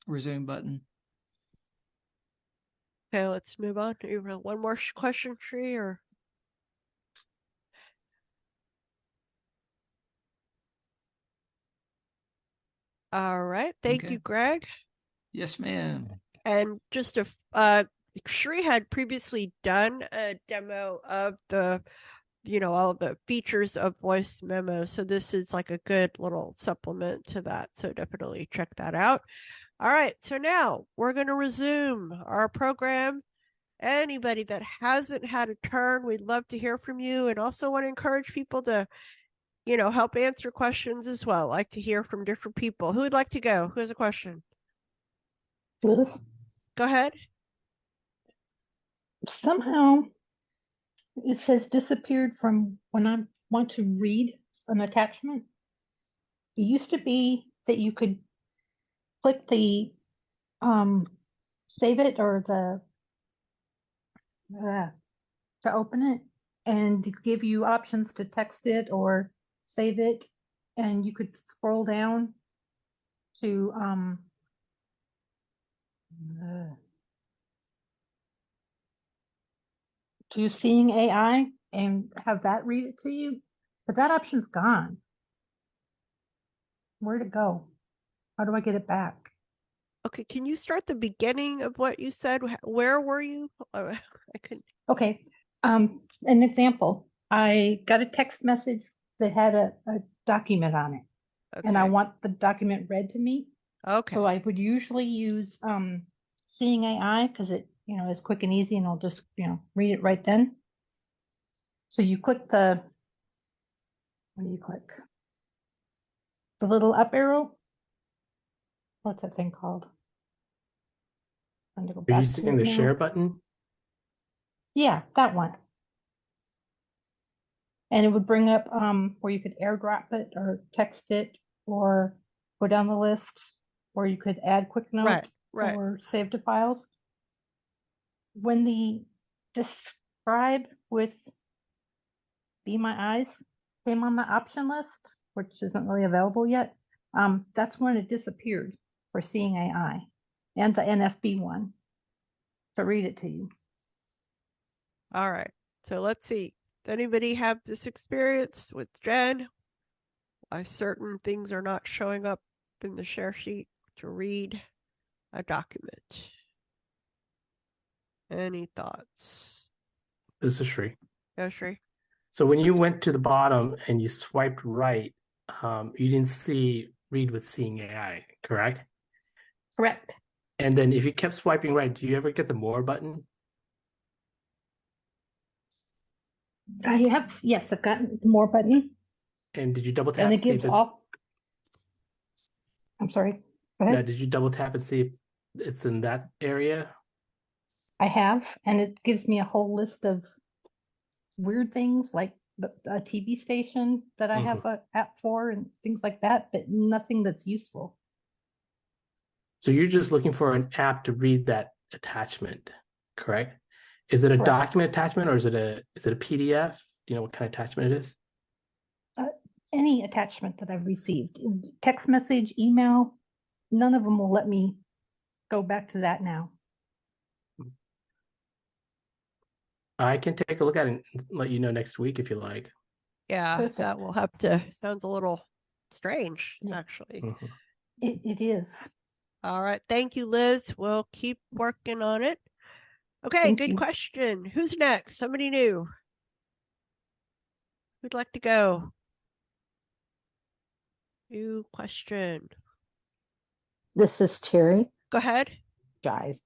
resume button. Okay, let's move on. You have one more question, Sri, or? All right. Thank you, Greg. Yes, ma'am. And just Sri had previously done a demo of the, all the features of voice memo. So this is like a good little supplement to that. So definitely check that out. All right. So now we're going to resume our program. Anybody that hasn't had a turn, we'd love to hear from you, and also want to encourage people to help answer questions as well. Like to hear from different people. Who would like to go? Who has a question? Liz? Go ahead. Somehow it says disappeared from when I want to read an attachment. It used to be that you could click the save it or the to open it and give you options to text it or save it, and you could scroll down to seeing AI and have that read it to you, but that option's gone. Where'd it go? How do I get it back? Okay, can you start the beginning of what you said? Where were you? I couldn't. Okay, an example. I got a text message that had a document on it, and I want the document read to me. Okay. So I would usually use Seeing AI because it is quick and easy, and I'll just read it right then. So you click what do you click? The little up arrow. What's that thing called? I'm gonna go back. Are you seeing the share button? Yeah, that one. And it would bring up where you could airdrop it or text it or go down the list, or you could add quick notes or save to files. When the describe with Be My Eyes came on the option list, which isn't really available yet, that's when it disappeared for Seeing AI and the NFB one to read it to you. All right. So let's see. Does anybody have this experience with Jen? Why certain things are not showing up in the share sheet to read a document? Any thoughts? This is Sri. Yeah, Sri. So when you went to the bottom and you swiped right, you didn't see read with Seeing AI, correct? Correct. And then if you kept swiping right, do you ever get the more button? Yes, I've got the more button. And did you double tap? And it gives all. I'm sorry. Go ahead. No, did you double tap and see if it's in that area? I have, and it gives me a whole list of weird things like a TV station that I have an app for and things like that, but nothing that's useful. So you're just looking for an app to read that attachment, correct? Is it a document attachment or is it a PDF? Do you know what kind of attachment it is? Any attachment that I've received, text message, email, none of them will let me go back to that now. I can take a look at it and let you know next week if you like. Yeah, that will have to, sounds a little strange, actually. Mm-hmm. It is. All right. Thank you, Liz. We'll keep working on it. Okay, Thank good you. question. Who's next? Somebody new. Who'd like to go? New question. This is Terry. Go ahead. Guys,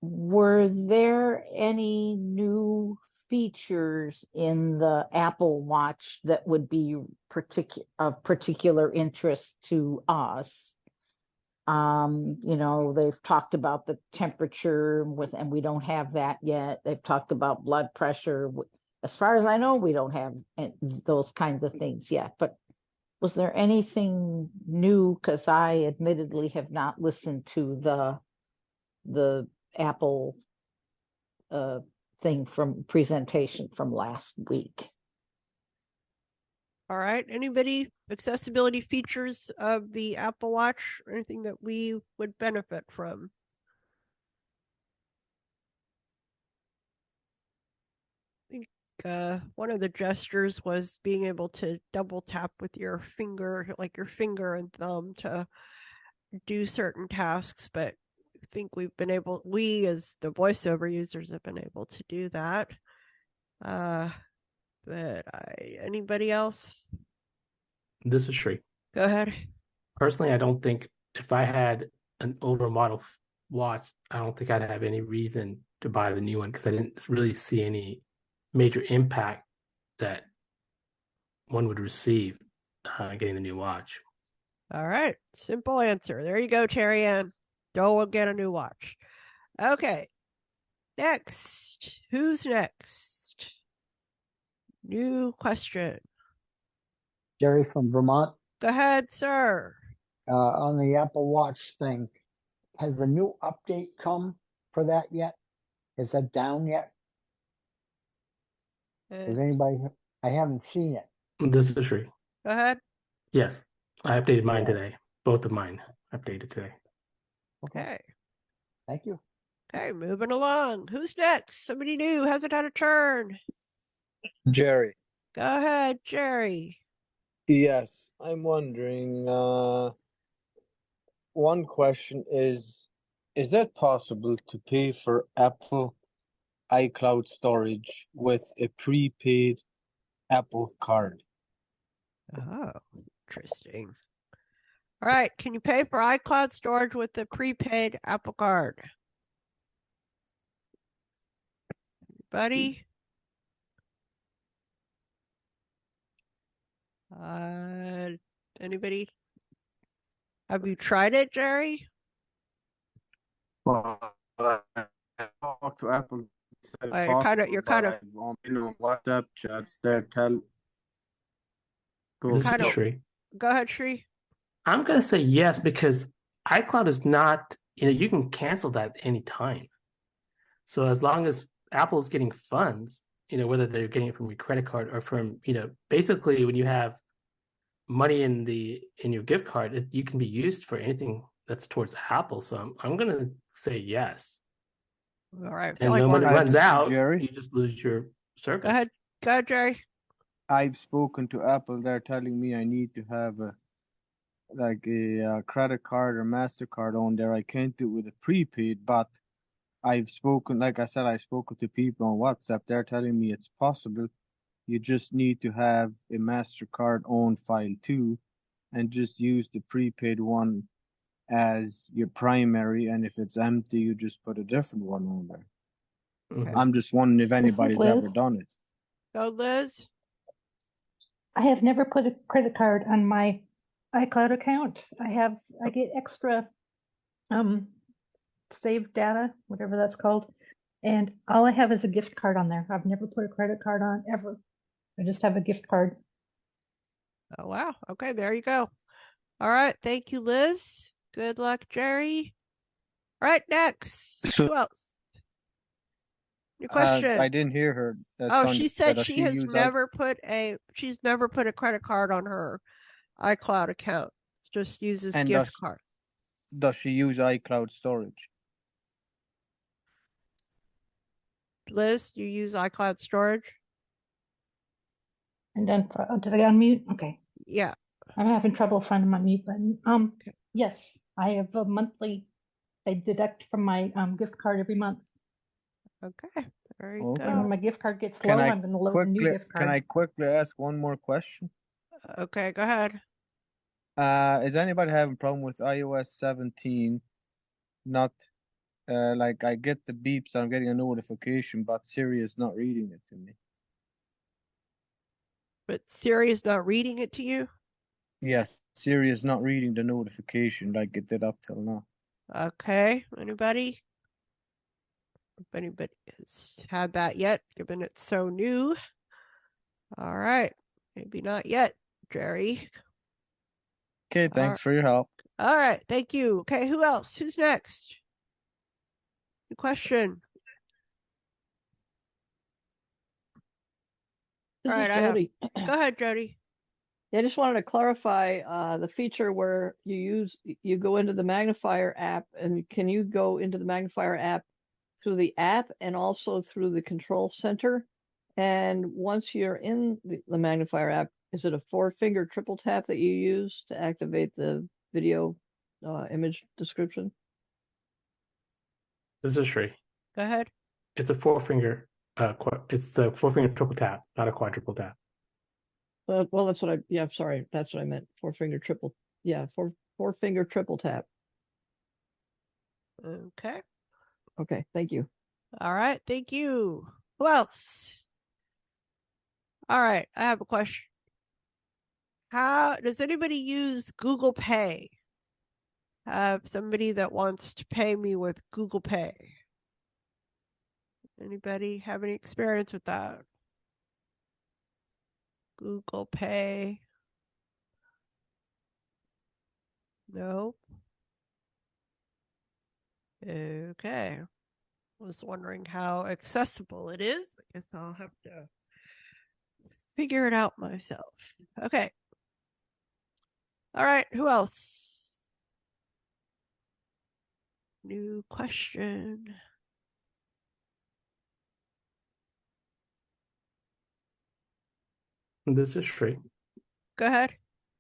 were there any new features in the Apple Watch that would be of particular interest to us? They've talked about the temperature and we don't have that yet. They've talked about blood pressure. As far as I know, we don't have those kinds of things yet. But was there anything new? Because I admittedly have not listened to the Apple thing from presentation from last week. All right. Anybody? Accessibility features of the Apple Watch, or anything that we would benefit from? I think one of the gestures was being able to double tap with your finger, like your finger and thumb, to do certain tasks. But I think we as the voiceover users have been able to do that. But anybody else? This is Shri. Go ahead. Personally, I don't think if I had an older model watch, I don't think I'd have any reason to buy the new one because I didn't really see any major impact that one would receive getting the new watch. All right. Simple answer. There you go, Terry Ann. Don't get a new watch. Okay. Next. Who's next? New question. Jerry from Vermont. Go ahead, sir. On the Apple Watch thing, has the new update come for that yet? Is that down yet? Does anybody? I haven't seen it. This is Shri. Go ahead. Yes, I updated mine today. Both of mine updated today. Okay. Thank you. Okay, moving along. Who's next? Somebody new hasn't had a turn. Jerry. Go ahead, Jerry. Yes, I'm wondering, one question is it possible to pay for Apple iCloud storage with a prepaid Apple card? Oh, interesting. All right, can you pay for iCloud storage with the prepaid Apple card? Anybody? Anybody? Have you tried it, Jerry? Well, I talked to Apple. You're kind of on WhatsApp chats. They're Go ahead, Shri. I'm gonna say yes because iCloud is not. You can cancel that at any time. So as long as Apple is getting funds, whether they're getting it from your credit card or from, basically when you have money in your gift card, you can be used for anything that's towards Apple. So I'm gonna say yes. All right. And then when it runs out, you just lose your service. Go ahead, Jerry. I've spoken to Apple. They're telling me I need to have a credit card or MasterCard on there. I can't do it with a prepaid, but I've spoken, like I said, I've spoken to people on WhatsApp. They're telling me it's possible. You just need to have a MasterCard on file too, and just use the prepaid one as your primary. And if it's empty, you just put a different one on there. Okay. I'm just wondering if anybody's ever done it. Go, Liz. I have never put a credit card on my iCloud account. I get extra saved data, whatever that's called, and all I have is a gift card on there. I've never put a credit card on ever. I just have a gift card. Oh wow. Okay, there you go. All right, thank you, Liz. Good luck, Jerry. All right, next. Who else? Your question. I didn't hear her. She said she's never put a credit card on her iCloud account. It just uses gift card. Does she use iCloud storage? Liz, you use iCloud storage? And then did I unmute? Okay. Yeah. I'm having trouble finding my mute button. Yes, I have a monthly. They deduct from my gift card every month. Okay. Very Okay. good. And when my gift card gets low, I'm going to load a new gift card. Can I quickly ask one more question? Okay, go ahead. Is anybody having a problem with iOS 17? Not like I get the beeps, I'm getting a notification, but Siri is not reading it to me. But Siri is not reading it to you? Yes, Siri is not reading the notification like it did up till now. Okay. Anybody? If anybody has had that yet, given it's so new. All right. Maybe not yet, Jerry. Okay, thanks for your help. All right. Thank you. Okay, who else? Who's next? New question. This All is right, Jody. Go ahead, Jody. Yeah, I just wanted to clarify the feature where you go into the magnifier app, and can you go into the magnifier app through the app and also through the control center? And once you're in the magnifier app, is it a 4-finger triple tap that you use to activate the video image description? This is Sri. Go ahead. It's a 4-finger. It's a 4-finger triple tap, not a quadruple tap. Well, that's what sorry, that's what I meant. 4-finger triple. Yeah, 4-finger triple tap. Okay. Okay, thank you. All right, thank you. Who else? All right, I have a question. How does anybody use Google Pay? Have somebody that wants to pay me with Google Pay? Anybody have any experience with that? Google Pay? No? Okay. Was wondering how accessible it is. I guess I'll have to figure it out myself. Okay. All right, who else? New question. This is Sri. Go ahead.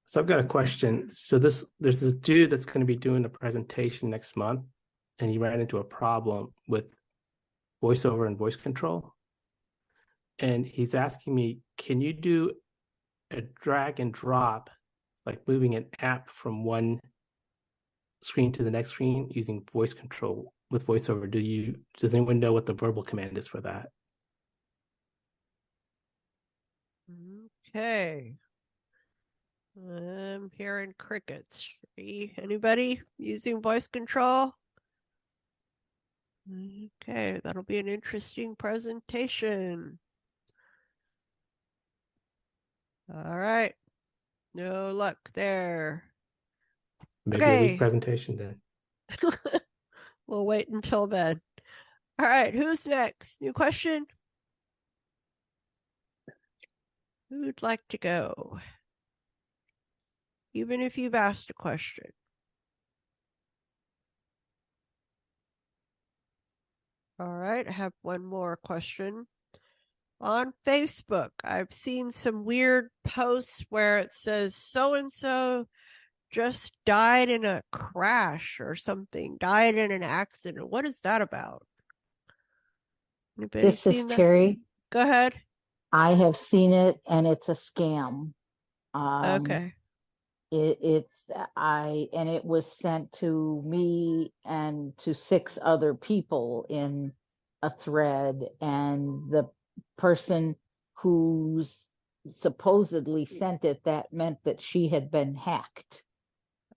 So I've got a question. So there's this dude that's going to be doing a presentation next month, and he ran into a problem with voiceover and voice control. And he's asking me, can you do a drag and drop, like moving an app from one screen to the next screen using voice control with voiceover? Does anyone know what the verbal command is for that? Okay. I'm hearing crickets. Anybody using voice control? Okay, that'll be an interesting presentation. All right. No luck there. Maybe a weak presentation then. We'll wait until then. All right, who's next? New question? Who'd like to go? Even if you've asked a question. All right, I have one more question. On Facebook, I've seen some weird posts where it says so-and-so just died in a crash or something, died in an accident. What is that about? Anybody This seen is that? Terry. Go ahead. I have seen it, and it's a scam. Okay. It was sent to me and to 6 other people in a thread, and the person who's supposedly sent it, that meant that she had been hacked.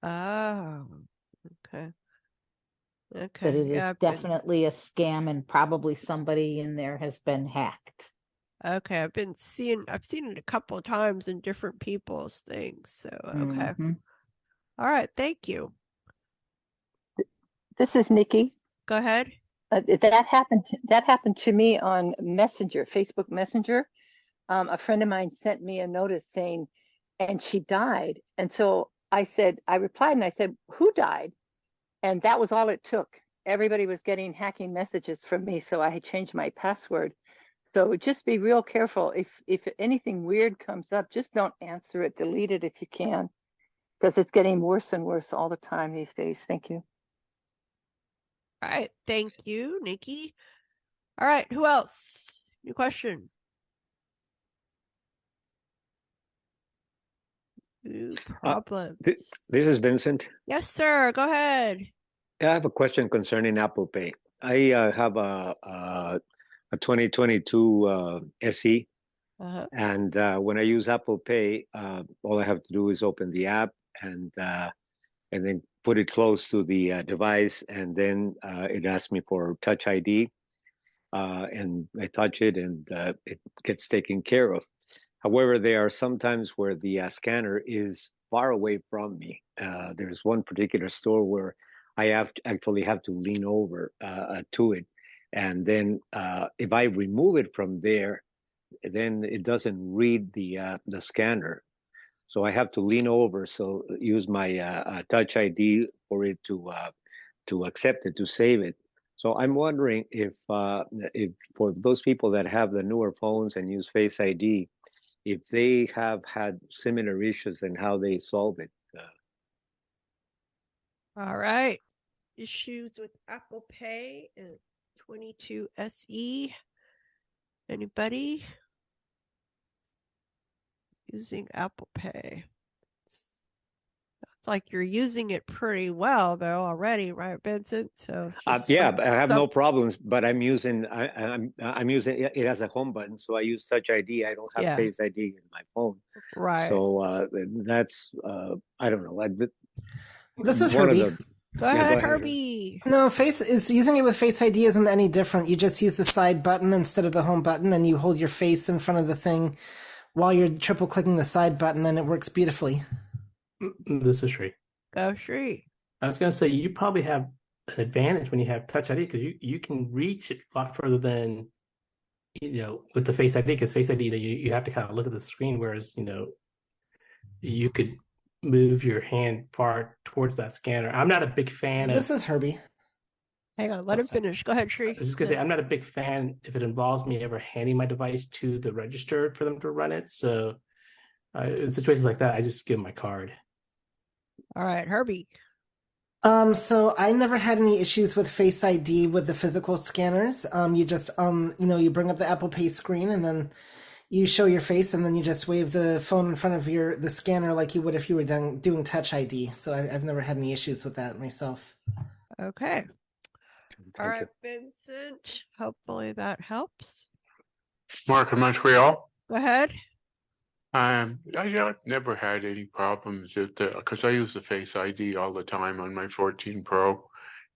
Oh, okay. That Okay. it is definitely a scam, and probably somebody in there has been hacked. Okay, I've seen it a couple of times in different people's things. So okay. All right, thank you. This is Nikki. Go ahead. That happened to me on Messenger, Facebook Messenger. A friend of mine sent me a notice saying, and she died. And so I replied and I said, who died? And that was all it took. Everybody was getting hacking messages from me, so I had changed my password. So just be real careful. If anything weird comes up, just don't answer it. Delete it if you can, because it's getting worse and worse all the time these days. Thank you. All right. Thank you, Nikki. All right. Who else? New question. New problems. This is Vincent. Yes, sir. Go ahead. I have a question concerning Apple Pay. I have a 2022 SE, and when I use Apple Pay, all I have to do is open the app and then put it close to the device, and then it asks me for Touch ID, and I touch it, and it gets taken care of. However, there are some times where the scanner is far away from me. There's one particular store where I actually have to lean over to it. And then if I remove it from there, then it doesn't read the scanner. So I have to lean over, so use my Touch ID for it to accept it, to save it. So I'm wondering if for those people that have the newer phones and use Face ID, if they have had similar issues and how they solve it. All right. Issues with Apple Pay and 22 SE. Anybody using Apple Pay? It's like you're using it pretty well though already, right, Vincent? So yeah, I have no problems, but I'm using it as a home button, so I use Touch ID. I don't have Face ID in my phone, right? So that's I don't know. This is Herbie. Go ahead, Herbie. No, using it with Face ID isn't any different. You just use the side button instead of the home button, and you hold your face in front of the thing while you're triple clicking the side button, and it works beautifully. This is Shree. Go Shree. I was going to say, you probably have an advantage when you have Touch ID, because you can reach it a lot further than, with the Face ID, because Face ID, you have to kind of look at the screen, whereas, you could move your hand far towards that scanner. I'm not a big fan of... This is Herbie. Hang on, let him finish. Go ahead, Shree. I was just going to say, I'm not a big fan if it involves me ever handing my device to the register for them to run it. So in situations like that, I just give them my card. All right, Herbie. So I never had any issues with Face ID with the physical scanners. You just, you bring up the Apple Pay screen, and then you show your face, and then you just wave the phone in front of the scanner like you would if you were doing Touch ID. So I've never had any issues with that myself. Okay. All right, Vincent. Hopefully that helps. Mark in Montreal. Go ahead. I never had any problems with because I use the Face ID all the time on my 14 Pro,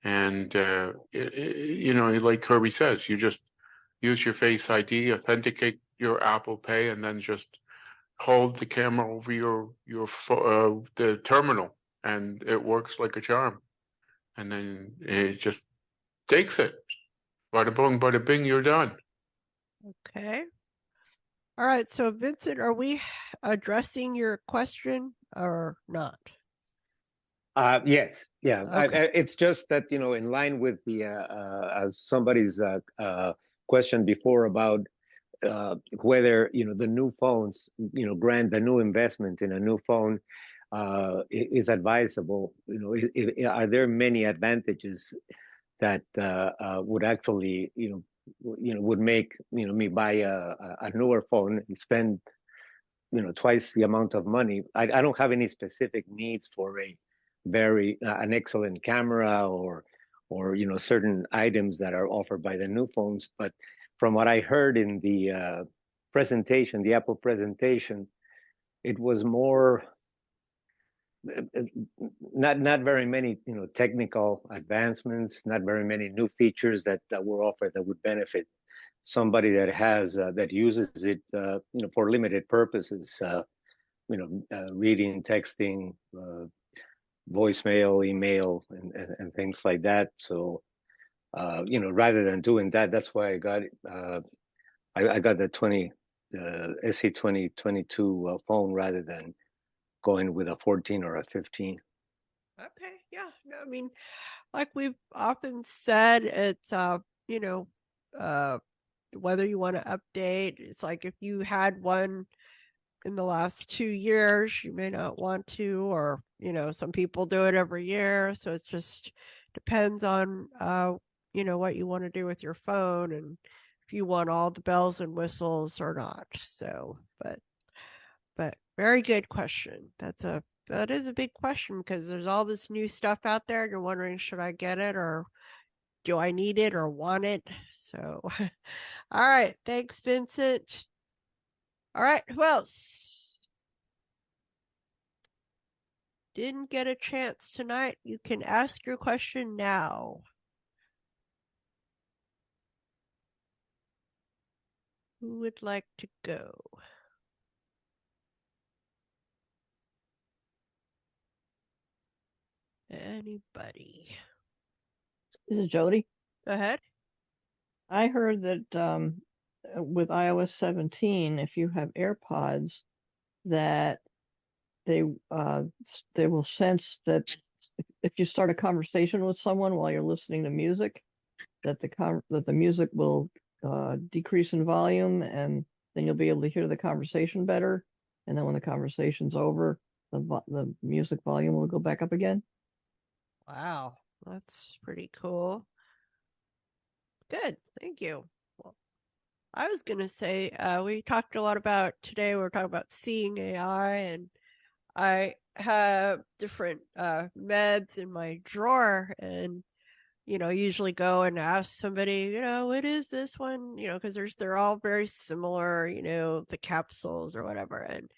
and like Kirby says, you just use your Face ID, authenticate your Apple Pay, and then just hold the camera over the terminal, and it works like a charm. And then it just takes it. Bada boom, bada bing, you're done. Okay. All right, so Vincent, are we addressing your question or not? Yes, yeah. Okay. It's just that, in line with the somebody's question before about whether, the new phones, grant the new investment in a new phone is advisable. Are there many advantages that would actually, would make, me buy a newer phone and spend, twice the amount of money. I don't have any specific needs for an excellent camera or certain items that are offered by the new phones. But from what I heard in the presentation, the Apple presentation, it was more not very many technical advancements, not very many new features that were offered that would benefit somebody that has that uses it for limited purposes, reading, texting, voicemail, email, and things like that. So rather than doing that, that's why I got I got the SE 2022 phone rather than going with a 14 or a 15. Okay, yeah. No, I mean, like we've often said, it's whether you want to update. It's like if you had one in the last 2 years, you may not want to, or, some people do it every year. So it just depends on, what you want to do with your phone and if you want all the bells and whistles or not. So, but very good question. That is a big question because there's all this new stuff out there. And you're wondering, should I get it or do I need it or want it? So, all right. Thanks, Vincent. All right. Who else didn't get a chance tonight? You can ask your question now. Who would like to go? Anybody? This is Jody. Go ahead. I heard that with iOS 17, if you have AirPods, that they will sense that if you start a conversation with someone while you're listening to music, that the music will decrease in volume, and then you'll be able to hear the conversation better. And then when the conversation's over, the music volume will go back up again. Wow, that's pretty cool. Good, thank you. Well, I was gonna say we talked a lot about today. We were talking about seeing AI, and I have different meds in my drawer, and usually go and ask somebody, what is this one? Because they're all very similar. The capsules or whatever, and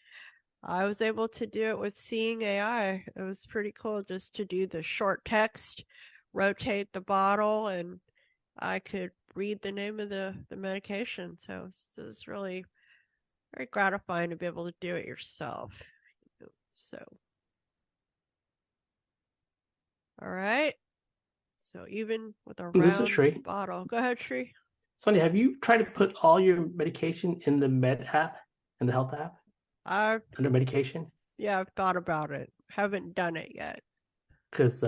I was able to do it with Seeing AI. It was pretty cool just to do the short text, rotate the bottle, and I could read the name of the medication. So it was really very gratifying to be able to do it yourself. So, all right. So even with a This is Shree. round bottle. Go ahead, Shree. Sandhya, have you tried to put all your medication in the Med app, in the Health app? Under medication? Yeah, I've thought about it. Haven't done it yet. Because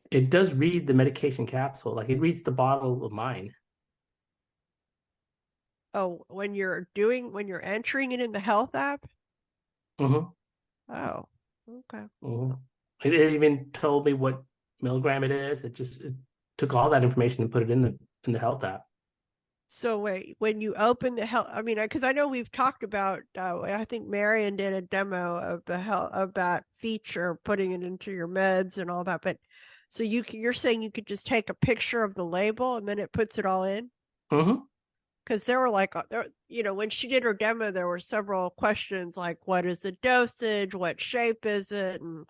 it does read the medication capsule. Like it reads the bottle of mine. Oh, when you're entering it in the Health app? Mm-hmm. Oh, okay. Mm-hmm. It even told me what milligram it is. It took all that information and put it in the Health app. So wait, when you open the Health, I mean, because I know we've talked about. I think Marion did a demo of the Health of that feature, putting it into your meds and all that. But so you're saying you could just take a picture of the label and then it puts it all in? Mm-hmm. Because there were when she did her demo, there were several questions like, what is the dosage? What shape is it? And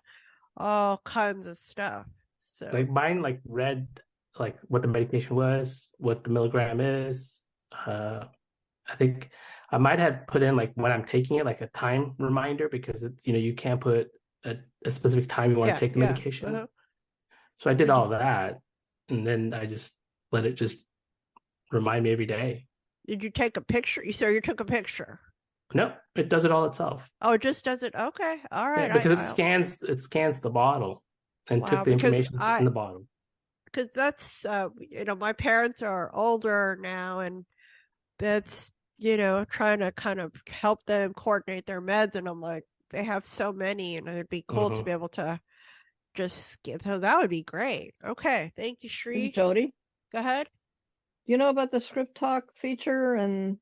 all kinds of stuff. So like mine, read what the medication was, what the milligram is. I think I might have put in when I'm taking it, a time reminder, because you can't put a specific time you want to take the medication. Uh-huh. So I did all that, and then I just let it just remind me every day. Did you take a picture? You took a picture? No, it does it all itself. Oh, it just does it? Okay, all right. Yeah, because it scans the bottle and took the information in the bottle. Because that's my parents are older now, and that's trying to kind of help them coordinate their meds, and I'm like, they have so many, and it'd be cool to be able to just get. So that would be great. Okay, thank you, Shree. This is Jody. Go ahead. Do you know about the Script Talk feature? And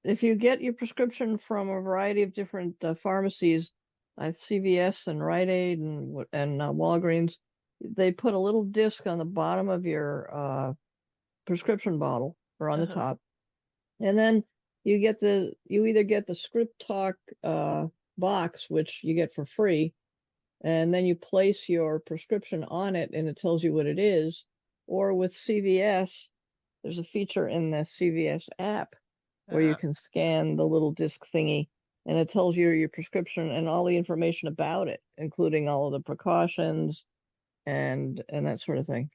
if you get your prescription from a variety of different pharmacies, CVS and Rite Aid and Walgreens, they put a little disc on the bottom of your prescription bottle or on the top, and then you either get the Script Talk box, which you get for free, and then you place your prescription on it and it tells you what it is. Or with CVS, there's a feature in the CVS app where you can scan the little disc thingy and it tells you your prescription and all the information about it, including all of the precautions and that sort of thing.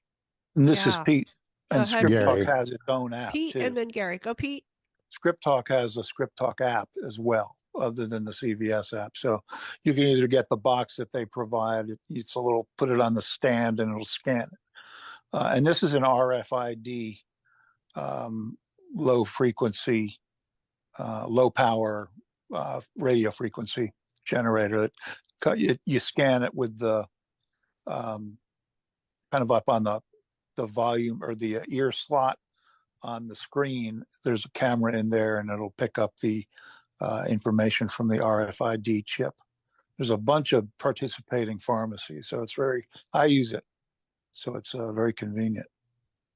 And this is Pete. And Script Talk has its own app Pete, too. And then Gary. Go, Pete. Script Talk has a Script Talk app as well, other than the CVS app. So you can either get the box that they provide. It's a little, put it on the stand and it'll scan it. And this is an RFID low frequency, low power radio frequency generator. You scan it with the kind of up on the volume or the ear slot on the screen. There's a camera in there, and it'll pick up the information from the RFID chip. There's a bunch of participating pharmacies, so I use it, so it's very convenient.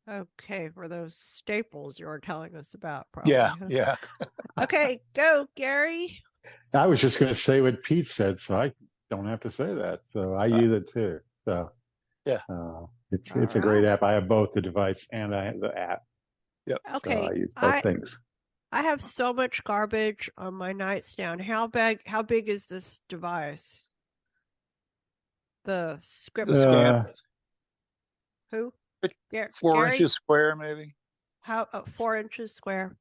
Okay, for those staples you were telling us about, probably. Yeah, huh? yeah. Okay, go, Gary. I was just going to say what Pete said, so I don't have to say that. So I use it too. So yeah, it's a great app. I have both the device and I have the app. Yep. Okay, So I use both things. I have so much garbage on my nightstand. How big is this device? The script. Who? 4 Gary? inches square, maybe. How 4 inches square?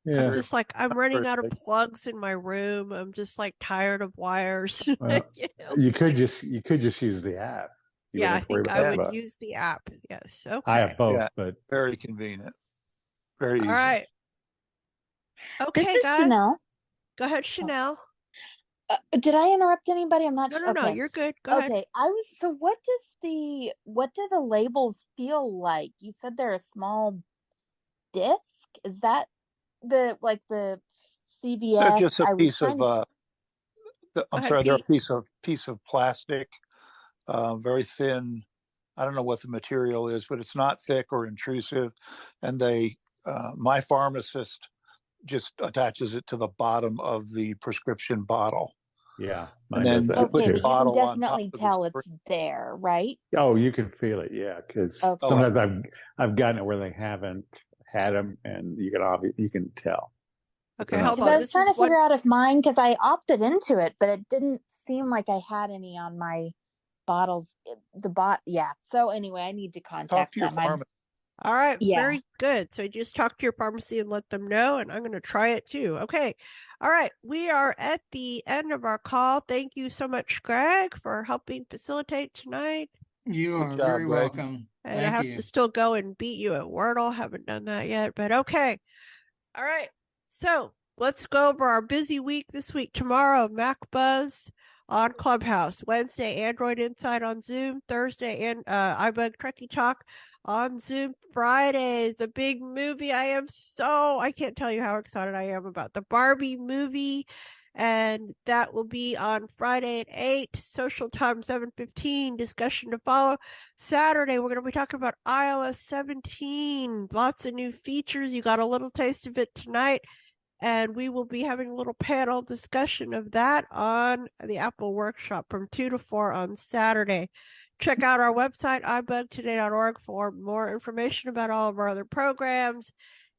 Yeah. I'm just like, I'm running out of plugs in my room. I'm just like tired of wires. Well, you could just use the app. You Yeah, I wouldn't have to worry think about I that would much. use the app. Yes. Okay. I have both, but very convenient. Very All easy. right. Okay, This is guys. Chanel. Go ahead, Chanel. Did I interrupt anybody? I'm not No, sure. no, Okay. you're good. Go ahead. Okay. So what do the labels feel like? You said they're a small disc. Is that the CVS? They're just a piece of they're a piece of plastic, very thin. I don't know what the material is, but it's not thick or intrusive. And my pharmacist just attaches it to the bottom of the prescription bottle. Yeah. And then okay, put the but you bottle can on top definitely of tell it's there, right? Oh, you can feel it, yeah. Because sometimes I've gotten it where they haven't had them, and you can tell. Okay, hold on. I was trying to figure out if mine, because I opted into it, but it didn't seem like I had any on my bottles. Yeah. So anyway, I need to contact Talk to your them. pharmacist. All right, Yeah. very good. So just talk to your pharmacy and let them know, and I'm going to try it too. Okay. All right, we are at the end of our call. Thank you so much, Greg, for helping facilitate tonight. You are very welcome. And I have to still go and beat you at Wordle. Haven't done that yet, but okay. All right. So let's go over our busy week this week. Tomorrow, Mac Buzz on Clubhouse. Wednesday, Android Insight on Zoom. Thursday, and iBUG Trekkie Talk on Zoom. Friday, the big movie. I can't tell you how excited I am about the Barbie movie. And that will be on Friday at 8, social time 7:15, discussion to follow. Saturday, we're going to be talking about iOS 17. Lots of new features. You got a little taste of it tonight. And we will be having a little panel discussion of that on the Apple Workshop from 2 to 4 on Saturday. Check out our website, ibugtoday.org, for more information about all of our other programs.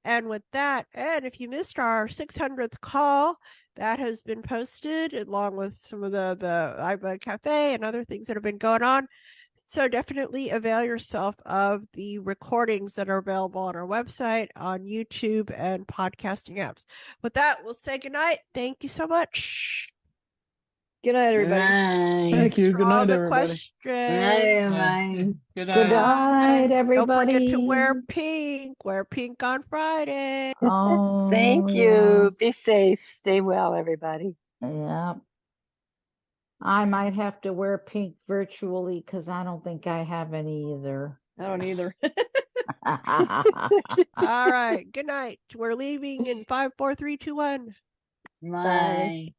And with that, and if you missed our 600th call, that has been posted along with some of the iBug Cafe and other things that have been going on. So definitely avail yourself of the recordings that are available on our website, on YouTube, and podcasting apps. With that, we'll say goodnight. Thank you so much. Good night, everybody. Thank you. Good night, everybody. Questions. Good night. Good night, everybody. Don't forget to wear pink. Wear pink on Friday. Oh, Thank you. Be safe. Stay well, everybody. Yeah. I might have to wear pink virtually because I don't think I have any either. I don't either. All right. Good night. We're leaving in 5, 4, 3, 2, 1. Bye.